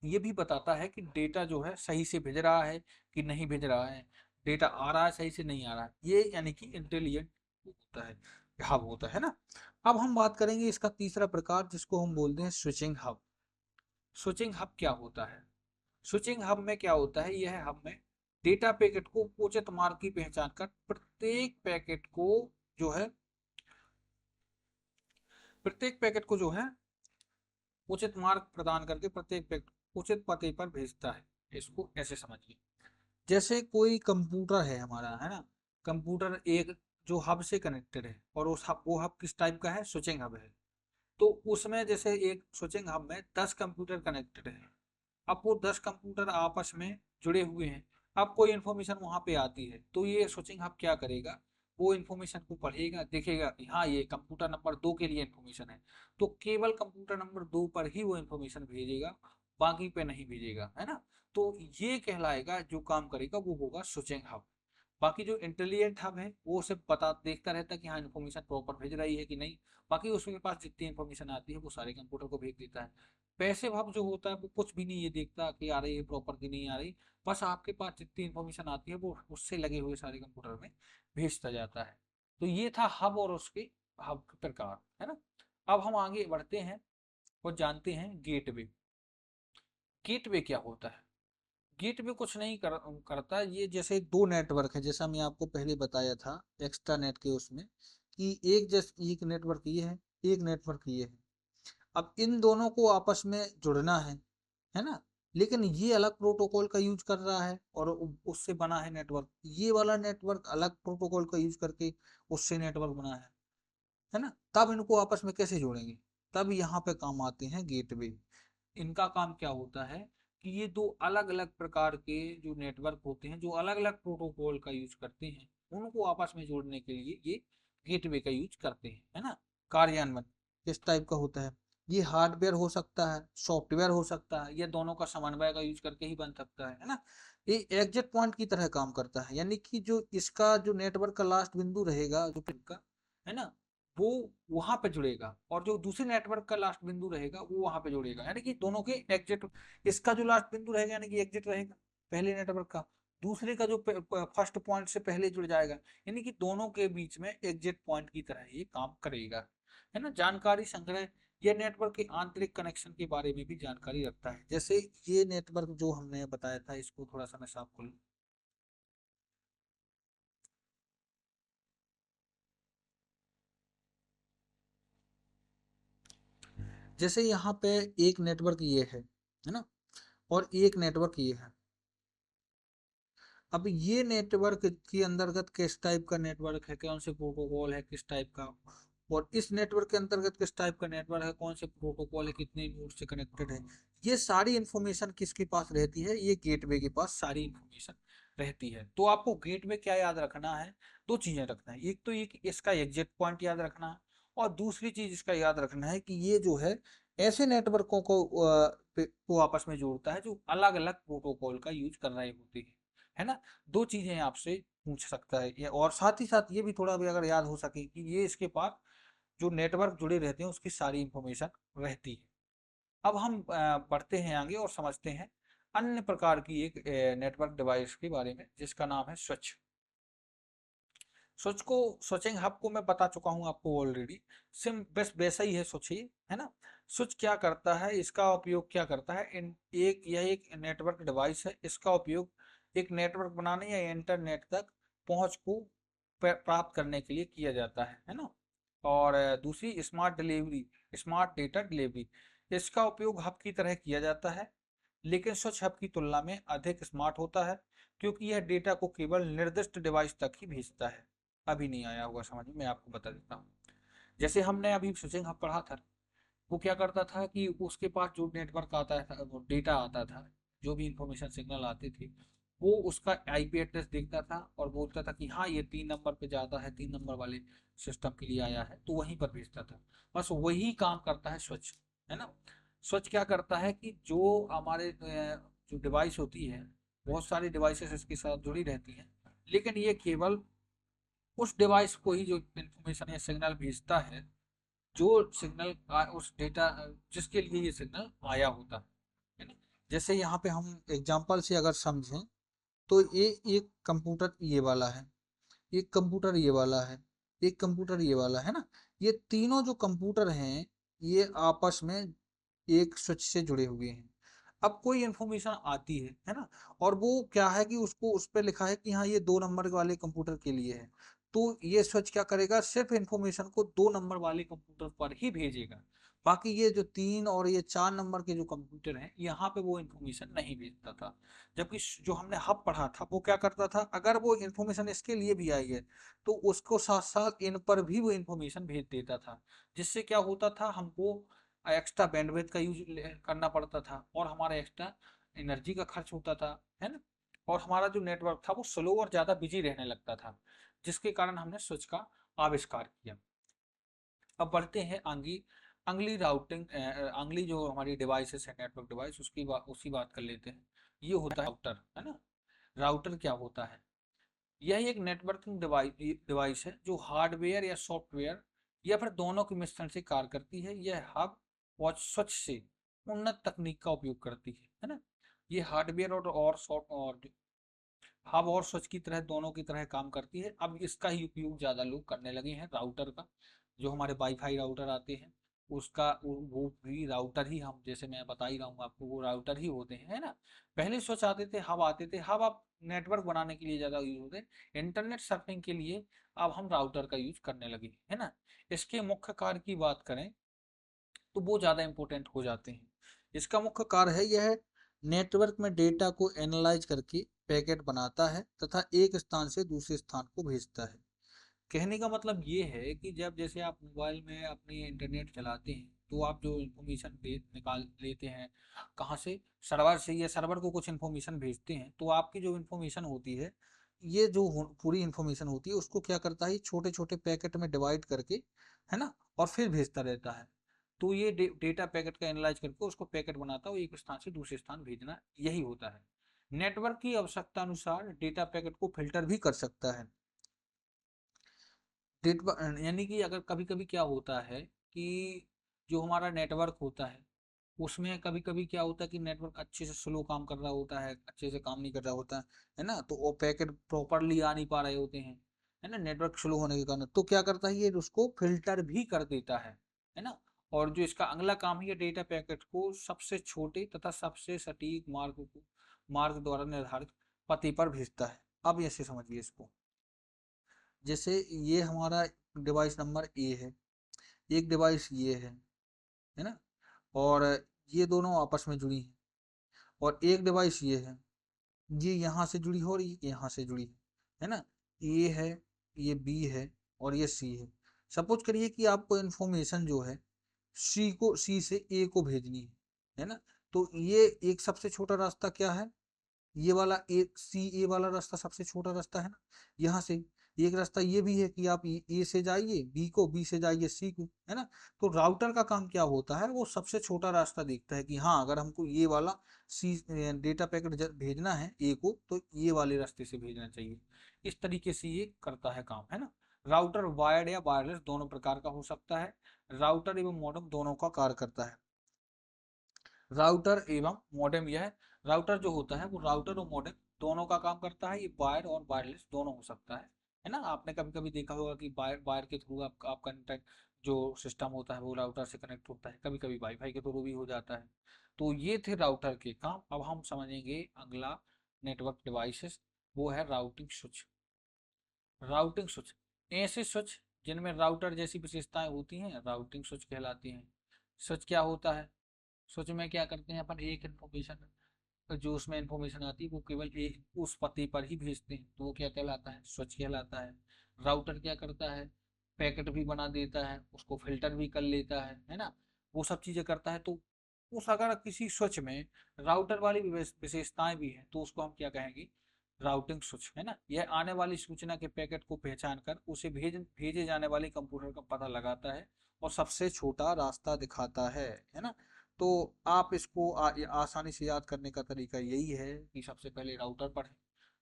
Speaker 1: भी बताता है कि डेटा जो है सही से भेज रहा है कि नहीं भेज रहा है, डेटा आ रहा है सही से, नहीं आ रहा है। ये यानी कि इंटेलिजेंट होता है, हब होता है ना। अब हम बात करेंगे इसका तीसरा प्रकार जिसको हम बोलते हैं स्विचिंग हब। स्विचिंग हब क्या होता है, स्विचिंग हब में क्या होता है, यह हब में डेटा पैकेट को उचित मार्ग की पहचान कर प्रत्येक पैकेट को जो है उचित मार्ग प्रदान करके प्रत्येक पैकेट उचित पते पर भेजता है। इसको ऐसे समझिए, जैसे कोई कंप्यूटर है हमारा, है ना, कंप्यूटर एक जो हब से कनेक्टेड है, और उस हब, वो हब किस टाइप का है, स्विचिंग हब है। तो उसमें जैसे एक स्विचिंग हब में 10 कंप्यूटर कनेक्टेड है। अब वो 10 कंप्यूटर आपस में जुड़े हुए हैं। अब कोई इन्फॉर्मेशन वहां पे आती है, तो ये स्विचिंग हब क्या करेगा, वो इन्फॉर्मेशन को पढ़ेगा, देखेगा कि हाँ ये कंप्यूटर नंबर 2 के लिए इन्फॉर्मेशन है, तो केवल कंप्यूटर नंबर 2 पर ही वो इन्फॉर्मेशन भेजेगा, बाकी पे नहीं भेजेगा, है ना। तो ये कहलाएगा, जो काम करेगा वो होगा स्विचिंग हब। बाकी जो इंटेलिजेंट हब है वो सिर्फ पता देखता रहता है कि हाँ इन्फॉर्मेशन प्रॉपर भेज रही है कि नहीं, बाकी उसके पास जितनी इन्फॉर्मेशन आती है वो सारे कंप्यूटर को भेज देता है। पैसिव हब जो होता है वो कुछ भी नहीं ये देखता कि आ रही है प्रॉपर की नहीं आ रही, बस आपके पास जितनी इन्फॉर्मेशन आती है वो उससे लगे हुए सारे कंप्यूटर में भेजता जाता है। तो ये था हब और उसके हब के प्रकार, है ना। अब हम आगे बढ़ते हैं और जानते हैं गेटवे। गेटवे क्या होता है? गेटवे कुछ नहीं करता, ये जैसे दो नेटवर्क है, जैसा मैं आपको पहले बताया था एक्स्ट्रा नेट के उसमें, कि एक नेटवर्क ये है, एक नेटवर्क ये है। अब इन दोनों को आपस में जुड़ना है ना। लेकिन ये अलग प्रोटोकॉल का यूज कर रहा है और उससे बना है नेटवर्क, ये वाला नेटवर्क अलग प्रोटोकॉल का यूज करके उससे नेटवर्क बना है ना। तब इनको आपस में कैसे जोड़ेंगे? तब यहाँ पे काम आते हैं गेटवे। इनका काम क्या होता है कि ये दो अलग अलग प्रकार के जो नेटवर्क होते हैं जो अलग अलग प्रोटोकॉल का यूज करते हैं, उनको आपस में जोड़ने के लिए ये गेटवे का यूज करते हैं, है ना। कार्यान्वयन किस टाइप का होता है? ये हार्डवेयर हो सकता है, सॉफ्टवेयर हो सकता है, ये दोनों का समन्वय का यूज करके ही बन सकता है ना। ये एग्जिट पॉइंट की तरह काम करता है, यानी कि जो इसका जो नेटवर्क का लास्ट बिंदु रहेगा जो पिन का, है ना, वो वहां पे जुड़ेगा और जो दूसरे नेटवर्क का लास्ट बिंदु रहेगा वो वहां पे जुड़ेगा, यानी कि दोनों के एग्जिट, इसका जो लास्ट बिंदु रहेगा यानी कि एग्जिट रहेगा पहले नेटवर्क का, दूसरे का जो फर्स्ट पॉइंट से पहले जुड़ जाएगा, यानी कि दोनों के बीच में एग्जिट पॉइंट की तरह ये काम करेगा, है ना। जानकारी संग्रह, यह नेटवर्क के आंतरिक कनेक्शन के बारे में भी जानकारी रखता है। जैसे ये नेटवर्क जो हमने बताया था, इसको थोड़ा सा मैं साफ कर लूं। जैसे यहाँ पे एक नेटवर्क ये है ना, और एक नेटवर्क ये है। अब ये नेटवर्क के अंतर्गत किस टाइप का नेटवर्क है, कौन से प्रोटोकॉल है किस टाइप का, और इस नेटवर्क के अंतर्गत किस टाइप का नेटवर्क है, कौन से प्रोटोकॉल है, कितने नोड से कनेक्टेड है, ये सारी इंफॉर्मेशन किसके पास रहती है? ये गेटवे के पास सारी इंफॉर्मेशन रहती है। तो आपको गेटवे क्या याद रखना है? दो चीजें रखना है, एक तो ये कि इसका एग्जिट पॉइंट याद रखना है, और दूसरी चीज इसका याद रखना है कि ये जो है ऐसे नेटवर्कों को आपस में जोड़ता है जो अलग अलग प्रोटोकॉल का यूज कर रहे होते हैं, है ना। दो चीजें आपसे पूछ सकता है ये, और साथ ही साथ ये भी थोड़ा भी अगर याद हो सके कि ये इसके पास जो नेटवर्क जुड़े रहते हैं उसकी सारी इंफॉर्मेशन रहती है। अब हम बढ़ते हैं आगे और समझते हैं अन्य प्रकार की एक नेटवर्क डिवाइस के बारे में जिसका नाम है स्विच। स्विच को, स्विचिंग हब को मैं बता चुका हूं आपको ऑलरेडी, सिम बस वैसा ही है स्विच ही, है ना। स्विच क्या करता है, इसका उपयोग क्या करता है, इन एक यह एक नेटवर्क डिवाइस है, इसका उपयोग एक नेटवर्क बनाने या इंटरनेट तक पहुंच को प्राप्त करने के लिए किया जाता है ना। और दूसरी smart delivery, smart data delivery, इसका उपयोग हब की तरह किया जाता है, लेकिन स्विच हब की तुलना में अधिक स्मार्ट होता है क्योंकि यह डेटा को केवल निर्दिष्ट डिवाइस तक ही भेजता है। अभी नहीं आया होगा समझ में, मैं आपको बता देता हूँ। जैसे हमने अभी स्विचिंग हब पढ़ा था, वो क्या करता था कि उसके पास जो नेटवर्क आता था, वो डेटा आता था, जो भी इंफॉर्मेशन सिग्नल आते थे, वो उसका आईपी एड्रेस देखता था और बोलता था कि हाँ ये 3 नंबर पे जाता है, 3 नंबर वाले सिस्टम के लिए आया है, तो वहीं पर भेजता था। बस वही काम करता है स्विच, है ना। स्विच क्या करता है कि जो हमारे जो डिवाइस होती है, बहुत सारी डिवाइसेस इसके साथ जुड़ी रहती हैं, लेकिन ये केवल उस डिवाइस को ही जो इंफॉर्मेशन या सिग्नल भेजता है, जो सिग्नल उस डेटा जिसके लिए ये सिग्नल आया होता है ना। जैसे यहाँ पे हम एग्जांपल से अगर समझें तो ये एक कंप्यूटर ये वाला है, एक कंप्यूटर ये वाला है, एक कंप्यूटर ये वाला है ना। ये तीनों जो कंप्यूटर हैं ये आपस में एक स्विच से जुड़े हुए हैं। अब कोई इंफॉर्मेशन आती है ना, और वो क्या है कि उसको उस पर लिखा है कि हाँ ये 2 नंबर वाले कंप्यूटर के लिए है, तो ये स्विच क्या करेगा, सिर्फ इंफॉर्मेशन को 2 नंबर वाले कंप्यूटर पर ही भेजेगा। बाकी ये जो 3 और ये 4 नंबर के जो कंप्यूटर हैं यहाँ पे वो इंफॉर्मेशन नहीं भेजता था। जबकि जो हमने हब पढ़ा था वो क्या करता था, अगर वो इंफॉर्मेशन इसके लिए भी आई है तो उसको साथ साथ इन पर भी वो इंफॉर्मेशन भेज देता था, जिससे क्या होता था, हमको एक्स्ट्रा बैंडविड्थ का यूज करना पड़ता था और हमारा एक्स्ट्रा एनर्जी का खर्च होता था, है ना। और हमारा जो नेटवर्क था वो स्लो और ज़्यादा बिजी रहने लगता था, जिसके कारण हमने स्विच का आविष्कार किया। अब बढ़ते हैं आगे, अगली राउटिंग, अगली जो हमारी डिवाइसेस है नेटवर्क डिवाइस, उसी बात कर लेते हैं। ये होता है राउटर, है ना। राउटर क्या होता है? यह एक नेटवर्किंग डिवाइस है जो हार्डवेयर या सॉफ्टवेयर या फिर दोनों के मिश्रण से कार्य करती है। यह हब और स्विच से उन्नत तकनीक का उपयोग करती है ना। ये हार्डवेयर और सॉफ्ट और हब और स्विच की तरह दोनों की तरह काम करती है। अब इसका ही उपयोग ज़्यादा लोग करने लगे हैं, राउटर का। जो हमारे वाईफाई राउटर आते हैं उसका वो भी राउटर ही, हम जैसे मैं बता ही रहा हूँ आपको, वो राउटर ही होते हैं, है ना। पहले स्विच आते थे, हब आते थे। हब अब नेटवर्क बनाने के लिए ज़्यादा यूज होते हैं। इंटरनेट सर्फिंग के लिए अब हम राउटर का यूज करने लगे, है ना। इसके मुख्य कार्य की बात करें तो वो ज़्यादा इंपॉर्टेंट हो जाते हैं। इसका मुख्य कार्य है यह नेटवर्क में डेटा को एनालाइज करके पैकेट बनाता है तथा एक स्थान से दूसरे स्थान को भेजता है। कहने का मतलब ये है कि जब जैसे आप मोबाइल में अपनी इंटरनेट चलाते हैं तो आप जो इन्फॉर्मेशन निकाल लेते हैं कहाँ से, सर्वर से, या सर्वर को कुछ इन्फॉर्मेशन भेजते हैं, तो आपकी जो इन्फॉर्मेशन होती है, ये जो पूरी इन्फॉर्मेशन होती है उसको क्या करता है, छोटे छोटे पैकेट में डिवाइड करके, है ना, और फिर भेजता रहता है। तो ये डेटा पैकेट का एनालाइज करके उसको पैकेट बनाता है, एक स्थान से दूसरे स्थान भेजना, यही होता है। नेटवर्क की आवश्यकता अनुसार डेटा पैकेट को फिल्टर भी कर सकता है। यानी कि अगर कभी कभी क्या होता है कि जो हमारा नेटवर्क होता है उसमें कभी कभी क्या होता है कि नेटवर्क अच्छे से स्लो काम कर रहा होता है, अच्छे से काम नहीं कर रहा होता है ना, तो वो पैकेट प्रॉपरली आ नहीं पा रहे होते हैं, है ना, नेटवर्क स्लो होने के कारण। तो क्या करता है ये, उसको फिल्टर भी कर देता है ना। और जो इसका अगला काम है, ये डेटा पैकेट को सबसे छोटे तथा सबसे सटीक मार्ग द्वारा निर्धारित पते पर भेजता है। अब ऐसे समझिए इसको, जैसे ये हमारा डिवाइस नंबर ए है, एक डिवाइस ये है ना, और ये दोनों आपस में जुड़ी हैं, और एक डिवाइस ये है, ये यहाँ से जुड़ी हो और ये यहाँ से जुड़ी है ना। ए है, ये बी है, और ये सी है। सपोज करिए कि आपको इन्फॉर्मेशन जो है सी से ए को भेजनी है ना। तो ये एक सबसे छोटा रास्ता क्या है, ये वाला ए वाला रास्ता सबसे छोटा रास्ता है ना। यहाँ से एक रास्ता ये भी है कि आप ए से जाइए बी को, बी से जाइए सी को, है ना। तो राउटर का काम क्या होता है, वो सबसे छोटा रास्ता देखता है कि हाँ, अगर हमको ये वाला सी डेटा पैकेट भेजना है ए को, तो ये वाले रास्ते से भेजना चाहिए। इस तरीके से ये करता है काम, है ना। राउटर वायर्ड या वायरलेस दोनों प्रकार का हो सकता है। राउटर एवं मॉडेम दोनों का कार्य करता है। राउटर एवं मॉडेम, यह राउटर जो होता है वो राउटर और मॉडेम दोनों का काम करता है। ये वायर और वायरलेस दोनों हो सकता है ना। आपने कभी कभी देखा होगा कि वायर वायर के थ्रू आपका इंटरनेट जो सिस्टम होता है वो राउटर से कनेक्ट होता है, कभी कभी वाईफाई के थ्रू भी हो जाता है। तो ये थे राउटर के काम। अब हम समझेंगे अगला नेटवर्क डिवाइसेस, वो है राउटिंग स्विच। राउटिंग स्विच, ऐसे स्विच जिनमें राउटर जैसी विशेषताएं होती हैं राउटिंग स्विच कहलाती हैं। स्विच क्या होता है, स्विच में क्या करते हैं अपन, एक इन्फॉर्मेशन जो उसमें इंफॉर्मेशन आती है वो केवल एक उस पते पर ही भेजते हैं, तो वो क्या कहलाता है, स्विच कहलाता है। राउटर क्या करता है, पैकेट भी बना देता है, उसको फिल्टर भी कर लेता है ना, वो सब चीजें करता है। तो उस अगर किसी स्विच में राउटर वाली विशेषताएं भी हैं तो उसको हम क्या कहेंगे, राउटिंग स्विच, है ना। यह आने वाली सूचना के पैकेट को पहचान कर उसे भेजे जाने वाले कंप्यूटर का पता लगाता है और सबसे छोटा रास्ता दिखाता है ना। तो आप इसको आसानी से याद करने का तरीका यही है कि सबसे पहले राउटर पढ़ें,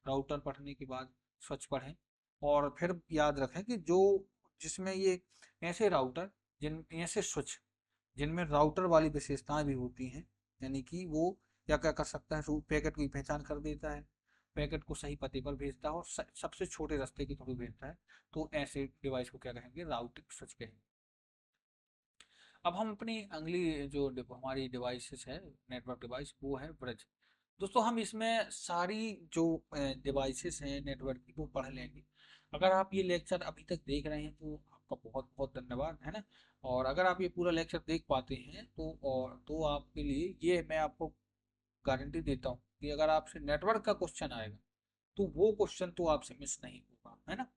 Speaker 1: राउटर पढ़ने के बाद स्विच पढ़ें, और फिर याद रखें कि जो जिसमें ये ऐसे राउटर, जिन ऐसे स्विच जिनमें राउटर वाली विशेषताएं भी होती हैं, यानी कि वो क्या क्या कर सकता है, पैकेट की पहचान कर देता है, पैकेट को सही पते पर भेजता है और सबसे छोटे रास्ते के थ्रू भेजता है, तो ऐसे डिवाइस को क्या कहेंगे, राउटिंग स्विच कहेंगे। अब हम अपनी अगली जो हमारी डिवाइसेस है, नेटवर्क डिवाइस, वो है ब्रिज। दोस्तों हम इसमें सारी जो डिवाइसेस हैं नेटवर्क की वो पढ़ लेंगे। अगर आप ये लेक्चर अभी तक देख रहे हैं तो आपका बहुत बहुत धन्यवाद, है ना। और अगर आप ये पूरा लेक्चर देख पाते हैं तो आपके लिए ये मैं आपको गारंटी देता हूँ कि अगर आपसे नेटवर्क का क्वेश्चन आएगा तो वो क्वेश्चन तो आपसे मिस नहीं होगा, है ना।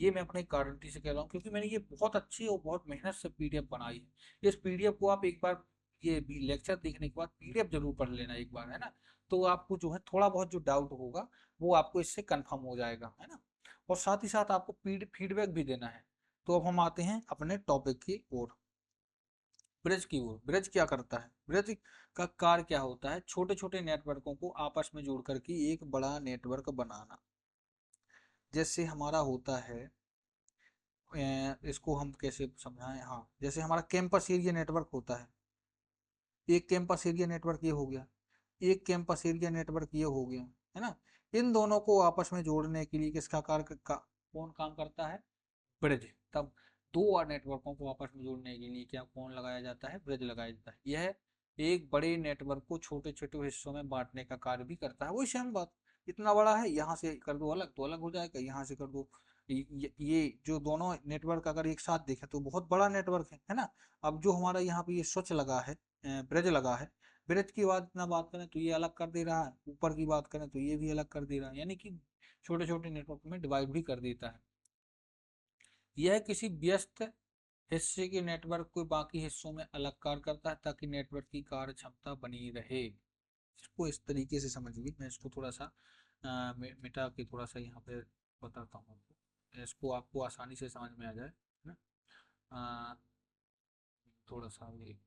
Speaker 1: ये मैं अपने गारंटी से कह रहा हूँ, क्योंकि मैंने ये बहुत अच्छी और बहुत मेहनत से पीडीएफ बनाई है। इस पीडीएफ को आप एक बार, ये लेक्चर देखने के बाद पीडीएफ जरूर पढ़ लेना एक बार, है ना। तो आपको जो है थोड़ा बहुत जो डाउट होगा वो आपको इससे कंफर्म हो जाएगा, है ना। और साथ ही साथ आपको फीडबैक भी देना है। तो अब हम आते हैं अपने टॉपिक की ओर, ब्रिज की ओर। ब्रिज क्या करता है, ब्रिज का कार्य क्या होता है, छोटे छोटे नेटवर्कों को आपस में जोड़ करके एक बड़ा नेटवर्क बनाना। जैसे हमारा होता है, इसको हम कैसे समझाएं, हाँ जैसे हमारा कैंपस एरिया नेटवर्क होता है, एक कैंपस एरिया नेटवर्क ये हो गया, एक कैंपस एरिया नेटवर्क ये हो गया, है ना। इन दोनों को आपस में जोड़ने के लिए किसका कौन काम करता है, ब्रिज। तब दो नेटवर्कों को आपस में जोड़ने के लिए क्या कौन लगाया जाता है, ब्रिज लगाया जाता है। यह एक बड़े नेटवर्क को छोटे छोटे हिस्सों में बांटने का कार्य भी करता है। वही सेम बात, इतना बड़ा है, यहाँ से कर दो अलग तो अलग हो जाएगा, यहाँ से कर दो। ये जो दोनों नेटवर्क अगर एक साथ देखें तो बहुत बड़ा नेटवर्क है ना। अब जो हमारा यहाँ पे ये स्विच लगा है, ब्रिज लगा है, ब्रिज की बात ना बात करें तो ये अलग कर दे रहा है, ऊपर की बात करें तो ये भी अलग कर दे रहा है, यानी कि छोटे छोटे नेटवर्क में डिवाइड भी कर देता है। यह किसी व्यस्त हिस्से के नेटवर्क को बाकी हिस्सों में अलग कार्य करता है ताकि नेटवर्क की कार्य क्षमता बनी रहे। इसको इस तरीके से समझिए, मैं इसको थोड़ा सा मिटा के थोड़ा सा यहाँ पे बताता हूँ आपको, इसको आपको आसानी से समझ में आ जाए, है ना। अ, थोड़ा सा ये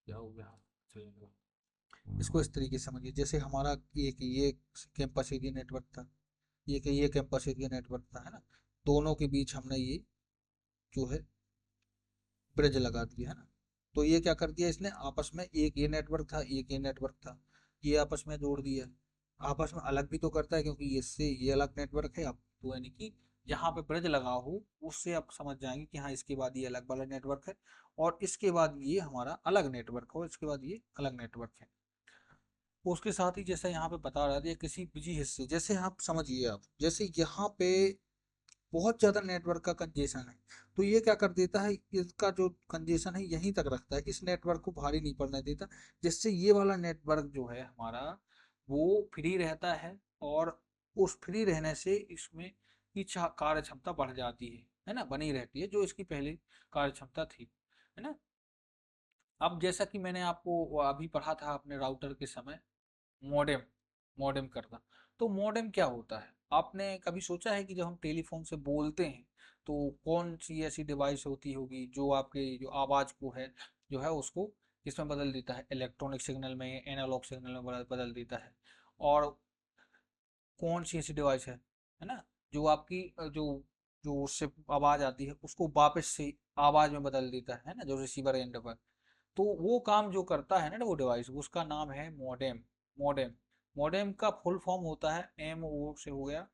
Speaker 1: क्या हो गया, चलिए इसको इस तरीके से समझिए, जैसे हमारा एक ये कैंपस एरिया नेटवर्क था, ये कैंपस एरिया नेटवर्क था, है ना। दोनों के बीच हमने ये जो है ब्रिज लगा दिया, है ना। तो ये क्या कर दिया इसने, आपस में एक ये नेटवर्क था, एक ये नेटवर्क था, ये आपस में जोड़ दिया। आपस में अलग भी तो करता है क्योंकि इससे ये अलग नेटवर्क है। अब तो यानी कि जहाँ पे ब्रिज लगा हो उससे आप समझ जाएंगे कि हाँ इसके बाद ये अलग वाला नेटवर्क है, और इसके बाद ये हमारा अलग नेटवर्क हो, इसके बाद ये अलग नेटवर्क है। उसके साथ ही जैसा यहाँ पे बता रहा था, किसी बिजी हिस्से, जैसे आप समझिए, आप जैसे यहाँ पे बहुत ज़्यादा नेटवर्क का कंजेशन है, तो ये क्या कर देता है, इसका जो कंजेशन है यहीं तक रखता है, इस नेटवर्क को भारी नहीं पड़ने देता, जिससे ये वाला नेटवर्क जो है हमारा वो फ्री रहता है, और उस फ्री रहने से इसमें की कार्य क्षमता बढ़ जाती है ना, बनी रहती है जो इसकी पहले कार्य क्षमता थी, है ना। अब जैसा कि मैंने आपको अभी पढ़ा था अपने राउटर के समय, मॉडेम, मॉडेम करना। तो मॉडेम क्या होता है, आपने कभी सोचा है कि जब हम टेलीफोन से बोलते हैं तो कौन सी ऐसी डिवाइस होती होगी जो आपके जो आवाज़ को है जो है उसको किसमें बदल देता है, इलेक्ट्रॉनिक सिग्नल में, एनालॉग सिग्नल में बदल देता है। और कौन सी ऐसी डिवाइस है ना, जो आपकी जो जो उससे आवाज़ आती है उसको वापस से आवाज़ में बदल देता है ना, जो रिसीवर एंड पर। तो वो काम जो करता है ना वो डिवाइस, उसका नाम है मॉडेम। मॉडेम, मॉडेम का फुल फॉर्म होता है एम ओ से हो गया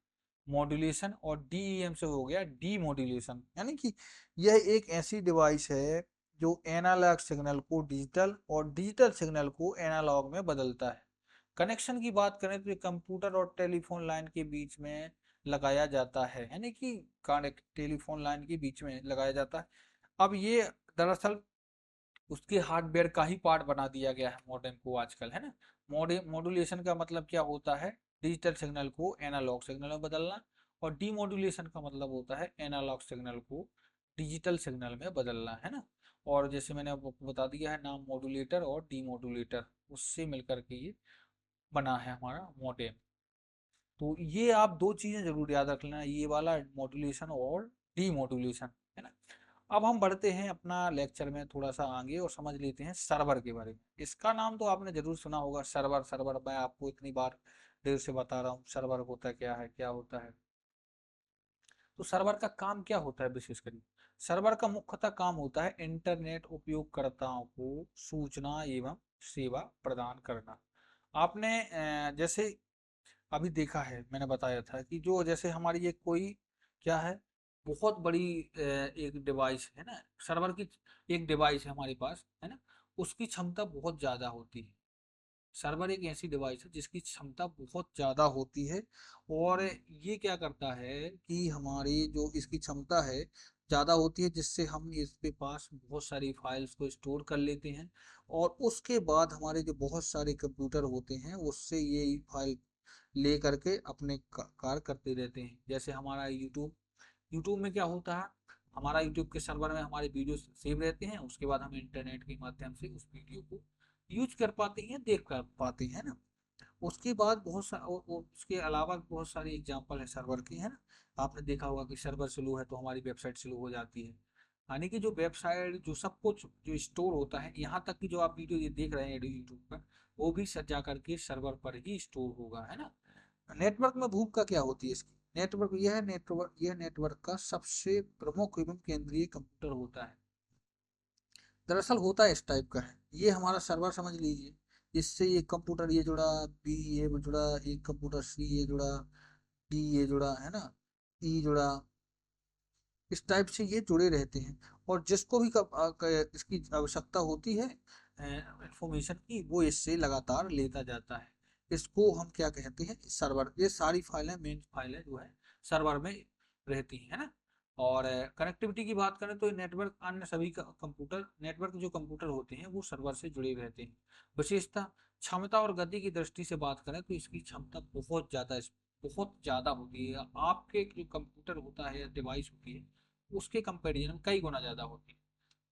Speaker 1: मॉड्यूलेशन, और डी एम से हो गया डी मॉड्यूलेशन, यानी कि यह एक ऐसी डिवाइस है जो एनालॉग सिग्नल को डिजिटल और डिजिटल सिग्नल को एनालॉग में बदलता है। कनेक्शन की बात करें तो ये कंप्यूटर और टेलीफोन लाइन के बीच में लगाया जाता है, यानी कि टेलीफोन लाइन के बीच में लगाया जाता है। अब ये दरअसल उसके हार्डवेयर का ही पार्ट बना दिया गया है मॉडेम को आजकल, है ना। मॉड्यूलेशन का मतलब क्या होता है, डिजिटल सिग्नल को एनालॉग सिग्नल में बदलना, और डीमॉड्यूलेशन का मतलब होता है एनालॉग सिग्नल को डिजिटल सिग्नल में बदलना, है ना। और जैसे मैंने आपको बता दिया है नाम मॉड्यूलेटर और डीमॉड्यूलेटर, उससे मिलकर के ये बना है हमारा मॉडेम। तो ये आप दो चीज़ें जरूर याद रख लेना, ये वाला मॉड्यूलेशन और डीमॉड्यूलेशन, है ना। अब हम बढ़ते हैं अपना लेक्चर में थोड़ा सा आगे और समझ लेते हैं सर्वर के बारे में। इसका नाम तो आपने जरूर सुना होगा, सर्वर। सर्वर मैं आपको इतनी बार देर से बता रहा हूँ सर्वर होता क्या है, क्या होता है। तो सर्वर का काम क्या होता है विशेषकर, सर्वर का मुख्यतः काम होता है इंटरनेट उपयोगकर्ताओं को सूचना एवं सेवा प्रदान करना। आपने जैसे अभी देखा है, मैंने बताया था कि जो जैसे हमारी ये कोई क्या है, बहुत बड़ी एक डिवाइस है ना, सर्वर की एक डिवाइस है हमारे पास, है ना। उसकी क्षमता बहुत ज़्यादा होती है। सर्वर एक ऐसी डिवाइस है जिसकी क्षमता बहुत ज़्यादा होती है, और ये क्या करता है कि हमारी जो इसकी क्षमता है ज़्यादा होती है, जिससे हम इसके पास बहुत सारी फाइल्स को स्टोर कर लेते हैं, और उसके बाद हमारे जो बहुत सारे कंप्यूटर होते हैं उससे ये फाइल ले करके अपने कार्य करते रहते हैं। जैसे हमारा यूट्यूब, यूट्यूब में क्या होता है, हमारा यूट्यूब के सर्वर में हमारे वीडियो सेव रहते हैं, उसके बाद हम इंटरनेट के माध्यम से उस वीडियो को यूज कर पाते हैं, देख कर पाते हैं ना। उसके बाद बहुत सा उसके अलावा बहुत सारी एग्जांपल है सर्वर की, है ना। आपने देखा होगा कि सर्वर स्लो है तो हमारी वेबसाइट स्लो हो जाती है, यानी कि जो वेबसाइट जो सब कुछ जो स्टोर होता है, यहाँ तक कि जो आप वीडियो ये देख रहे हैं यूट्यूब पर, वो भी सजा करके सर्वर पर ही स्टोर होगा, है ना। नेटवर्क में भूमिका क्या होती है इसकी, यह नेटवर्क का सबसे प्रमुख एवं केंद्रीय कंप्यूटर होता है। दरअसल होता है इस टाइप का है, ये हमारा सर्वर समझ लीजिए, इससे ये कंप्यूटर ये जुड़ा, बी ये जुड़ा, एक कंप्यूटर सी ये जुड़ा, डी ये जुड़ा, है ना, ई जुड़ा, इस टाइप से ये जुड़े रहते हैं। और जिसको भी इसकी आवश्यकता होती है इंफॉर्मेशन की, वो इससे लगातार लेता जाता है। इसको हम क्या कहते हैं, सर्वर। ये सारी फाइलें, मेन फाइलें जो है सर्वर में रहती है ना। और कनेक्टिविटी की बात करें तो नेटवर्क अन्य सभी कंप्यूटर नेटवर्क जो कंप्यूटर होते हैं वो सर्वर से जुड़े रहते हैं। विशेषता, क्षमता और गति की दृष्टि से बात करें तो इसकी क्षमता बहुत ज़्यादा होती है। आपके जो कंप्यूटर होता है या डिवाइस होती है उसके कंपैरिजन में कई गुना ज़्यादा होती है।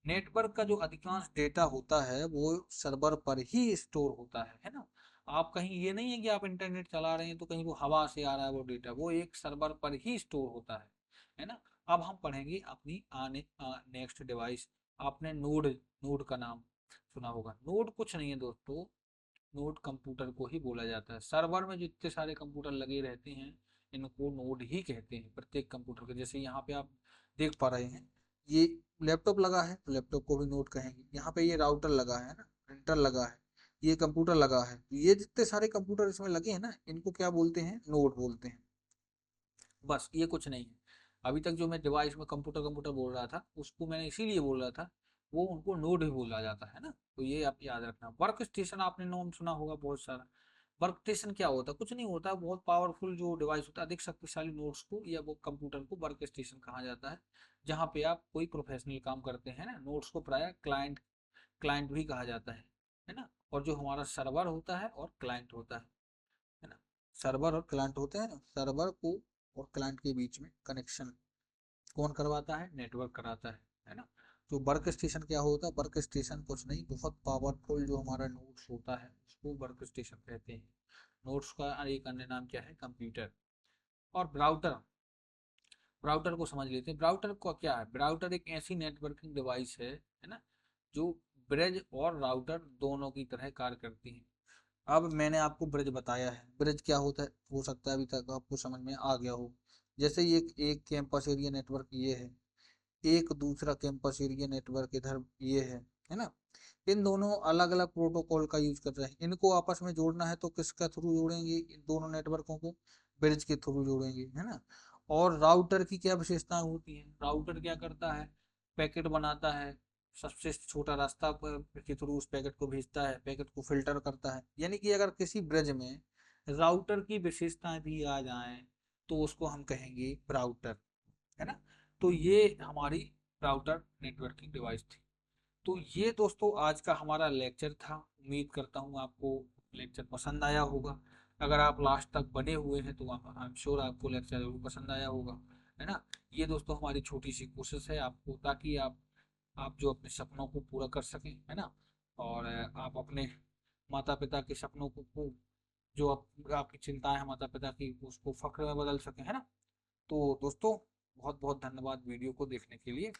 Speaker 1: नेटवर्क का जो अधिकांश डेटा होता है वो सर्वर पर ही स्टोर होता है ना। आप कहीं, ये नहीं है कि आप इंटरनेट चला रहे हैं तो कहीं वो हवा से आ रहा है वो डेटा, वो एक सर्वर पर ही स्टोर होता है ना। अब हम पढ़ेंगे अपनी आने नेक्स्ट डिवाइस। आपने नोड नोड का नाम सुना होगा। नोड कुछ नहीं है दोस्तों, नोड कंप्यूटर को ही बोला जाता है। सर्वर में जितने सारे कंप्यूटर लगे रहते हैं इनको नोड ही कहते हैं, प्रत्येक कंप्यूटर के। जैसे यहाँ पे आप देख पा रहे हैं, ये लैपटॉप लगा है तो लैपटॉप को भी नोड कहेंगे। यहाँ पे ये राउटर लगा है ना, प्रिंटर लगा है, ये कंप्यूटर लगा है, ये जितने सारे कंप्यूटर इसमें लगे हैं ना इनको क्या बोलते हैं, नोड बोलते हैं। बस ये कुछ नहीं है। अभी तक जो मैं डिवाइस में कंप्यूटर कंप्यूटर बोल रहा था उसको मैंने इसीलिए बोल रहा था, वो उनको नोड ही बोला जाता है ना। तो ये आप याद रखना। वर्क स्टेशन आपने नाम सुना होगा बहुत सारा। वर्क स्टेशन क्या होता है, कुछ नहीं होता, बहुत पावरफुल जो डिवाइस होता है, अधिक शक्तिशाली नोड्स को या वो कंप्यूटर को वर्क स्टेशन कहा जाता है। जहाँ पे आप कोई प्रोफेशनल काम करते हैं ना। नोड्स को प्राय क्लाइंट क्लाइंट भी कहा जाता है ना। और जो हमारा सर्वर होता है और क्लाइंट होता है ना। सर्वर और क्लाइंट होते हैं ना। सर्वर को और क्लाइंट के बीच में कनेक्शन कौन करवाता है, नेटवर्क कराता है ना। तो वर्क स्टेशन क्या होता है, वर्क स्टेशन कुछ नहीं, बहुत पावरफुल जो हमारा नोड्स होता है उसको वर्क स्टेशन कहते हैं। नोड्स का एक अन्य नाम क्या है, कंप्यूटर। और ब्राउटर, ब्राउटर को समझ लेते हैं। ब्राउटर को क्या है, ब्राउटर एक ऐसी नेटवर्किंग डिवाइस है ना, जो ब्रिज और राउटर दोनों की तरह कार्य करती है। अब मैंने आपको ब्रिज बताया है, ब्रिज क्या होता है, हो सकता है अभी तक आपको समझ में आ गया हो। जैसे ये एक कैंपस एरिया नेटवर्क ये है, एक दूसरा कैंपस एरिया नेटवर्क इधर ये है ना। इन दोनों अलग अलग प्रोटोकॉल का यूज कर रहे हैं। इनको आपस में जोड़ना है तो किसका थ्रू जोड़ेंगे, इन दोनों नेटवर्कों को ब्रिज के थ्रू जोड़ेंगे, है ना। और राउटर की क्या विशेषताएं होती हैं, राउटर क्या करता है, पैकेट बनाता है, सबसे छोटा रास्ता के थ्रू उस पैकेट को भेजता है, पैकेट को फिल्टर करता है। यानी कि अगर किसी ब्रिज में राउटर की विशेषताएं भी आ जाएं तो उसको हम कहेंगे राउटर, है ना। तो ये हमारी राउटर नेटवर्किंग डिवाइस थी। तो ये दोस्तों आज का हमारा लेक्चर था। उम्मीद करता हूँ आपको लेक्चर पसंद आया होगा। अगर आप लास्ट तक बने हुए हैं तो आई एम श्योर आपको लेक्चर जरूर पसंद आया होगा, है ना। ये दोस्तों हमारी छोटी सी कोशिश है आपको, ताकि आप जो अपने सपनों को पूरा कर सकें, है ना। और आप अपने माता पिता के सपनों को जो आपकी चिंताएं हैं माता पिता की, उसको फक्र में बदल सकें, है ना। तो दोस्तों बहुत बहुत धन्यवाद वीडियो को देखने के लिए।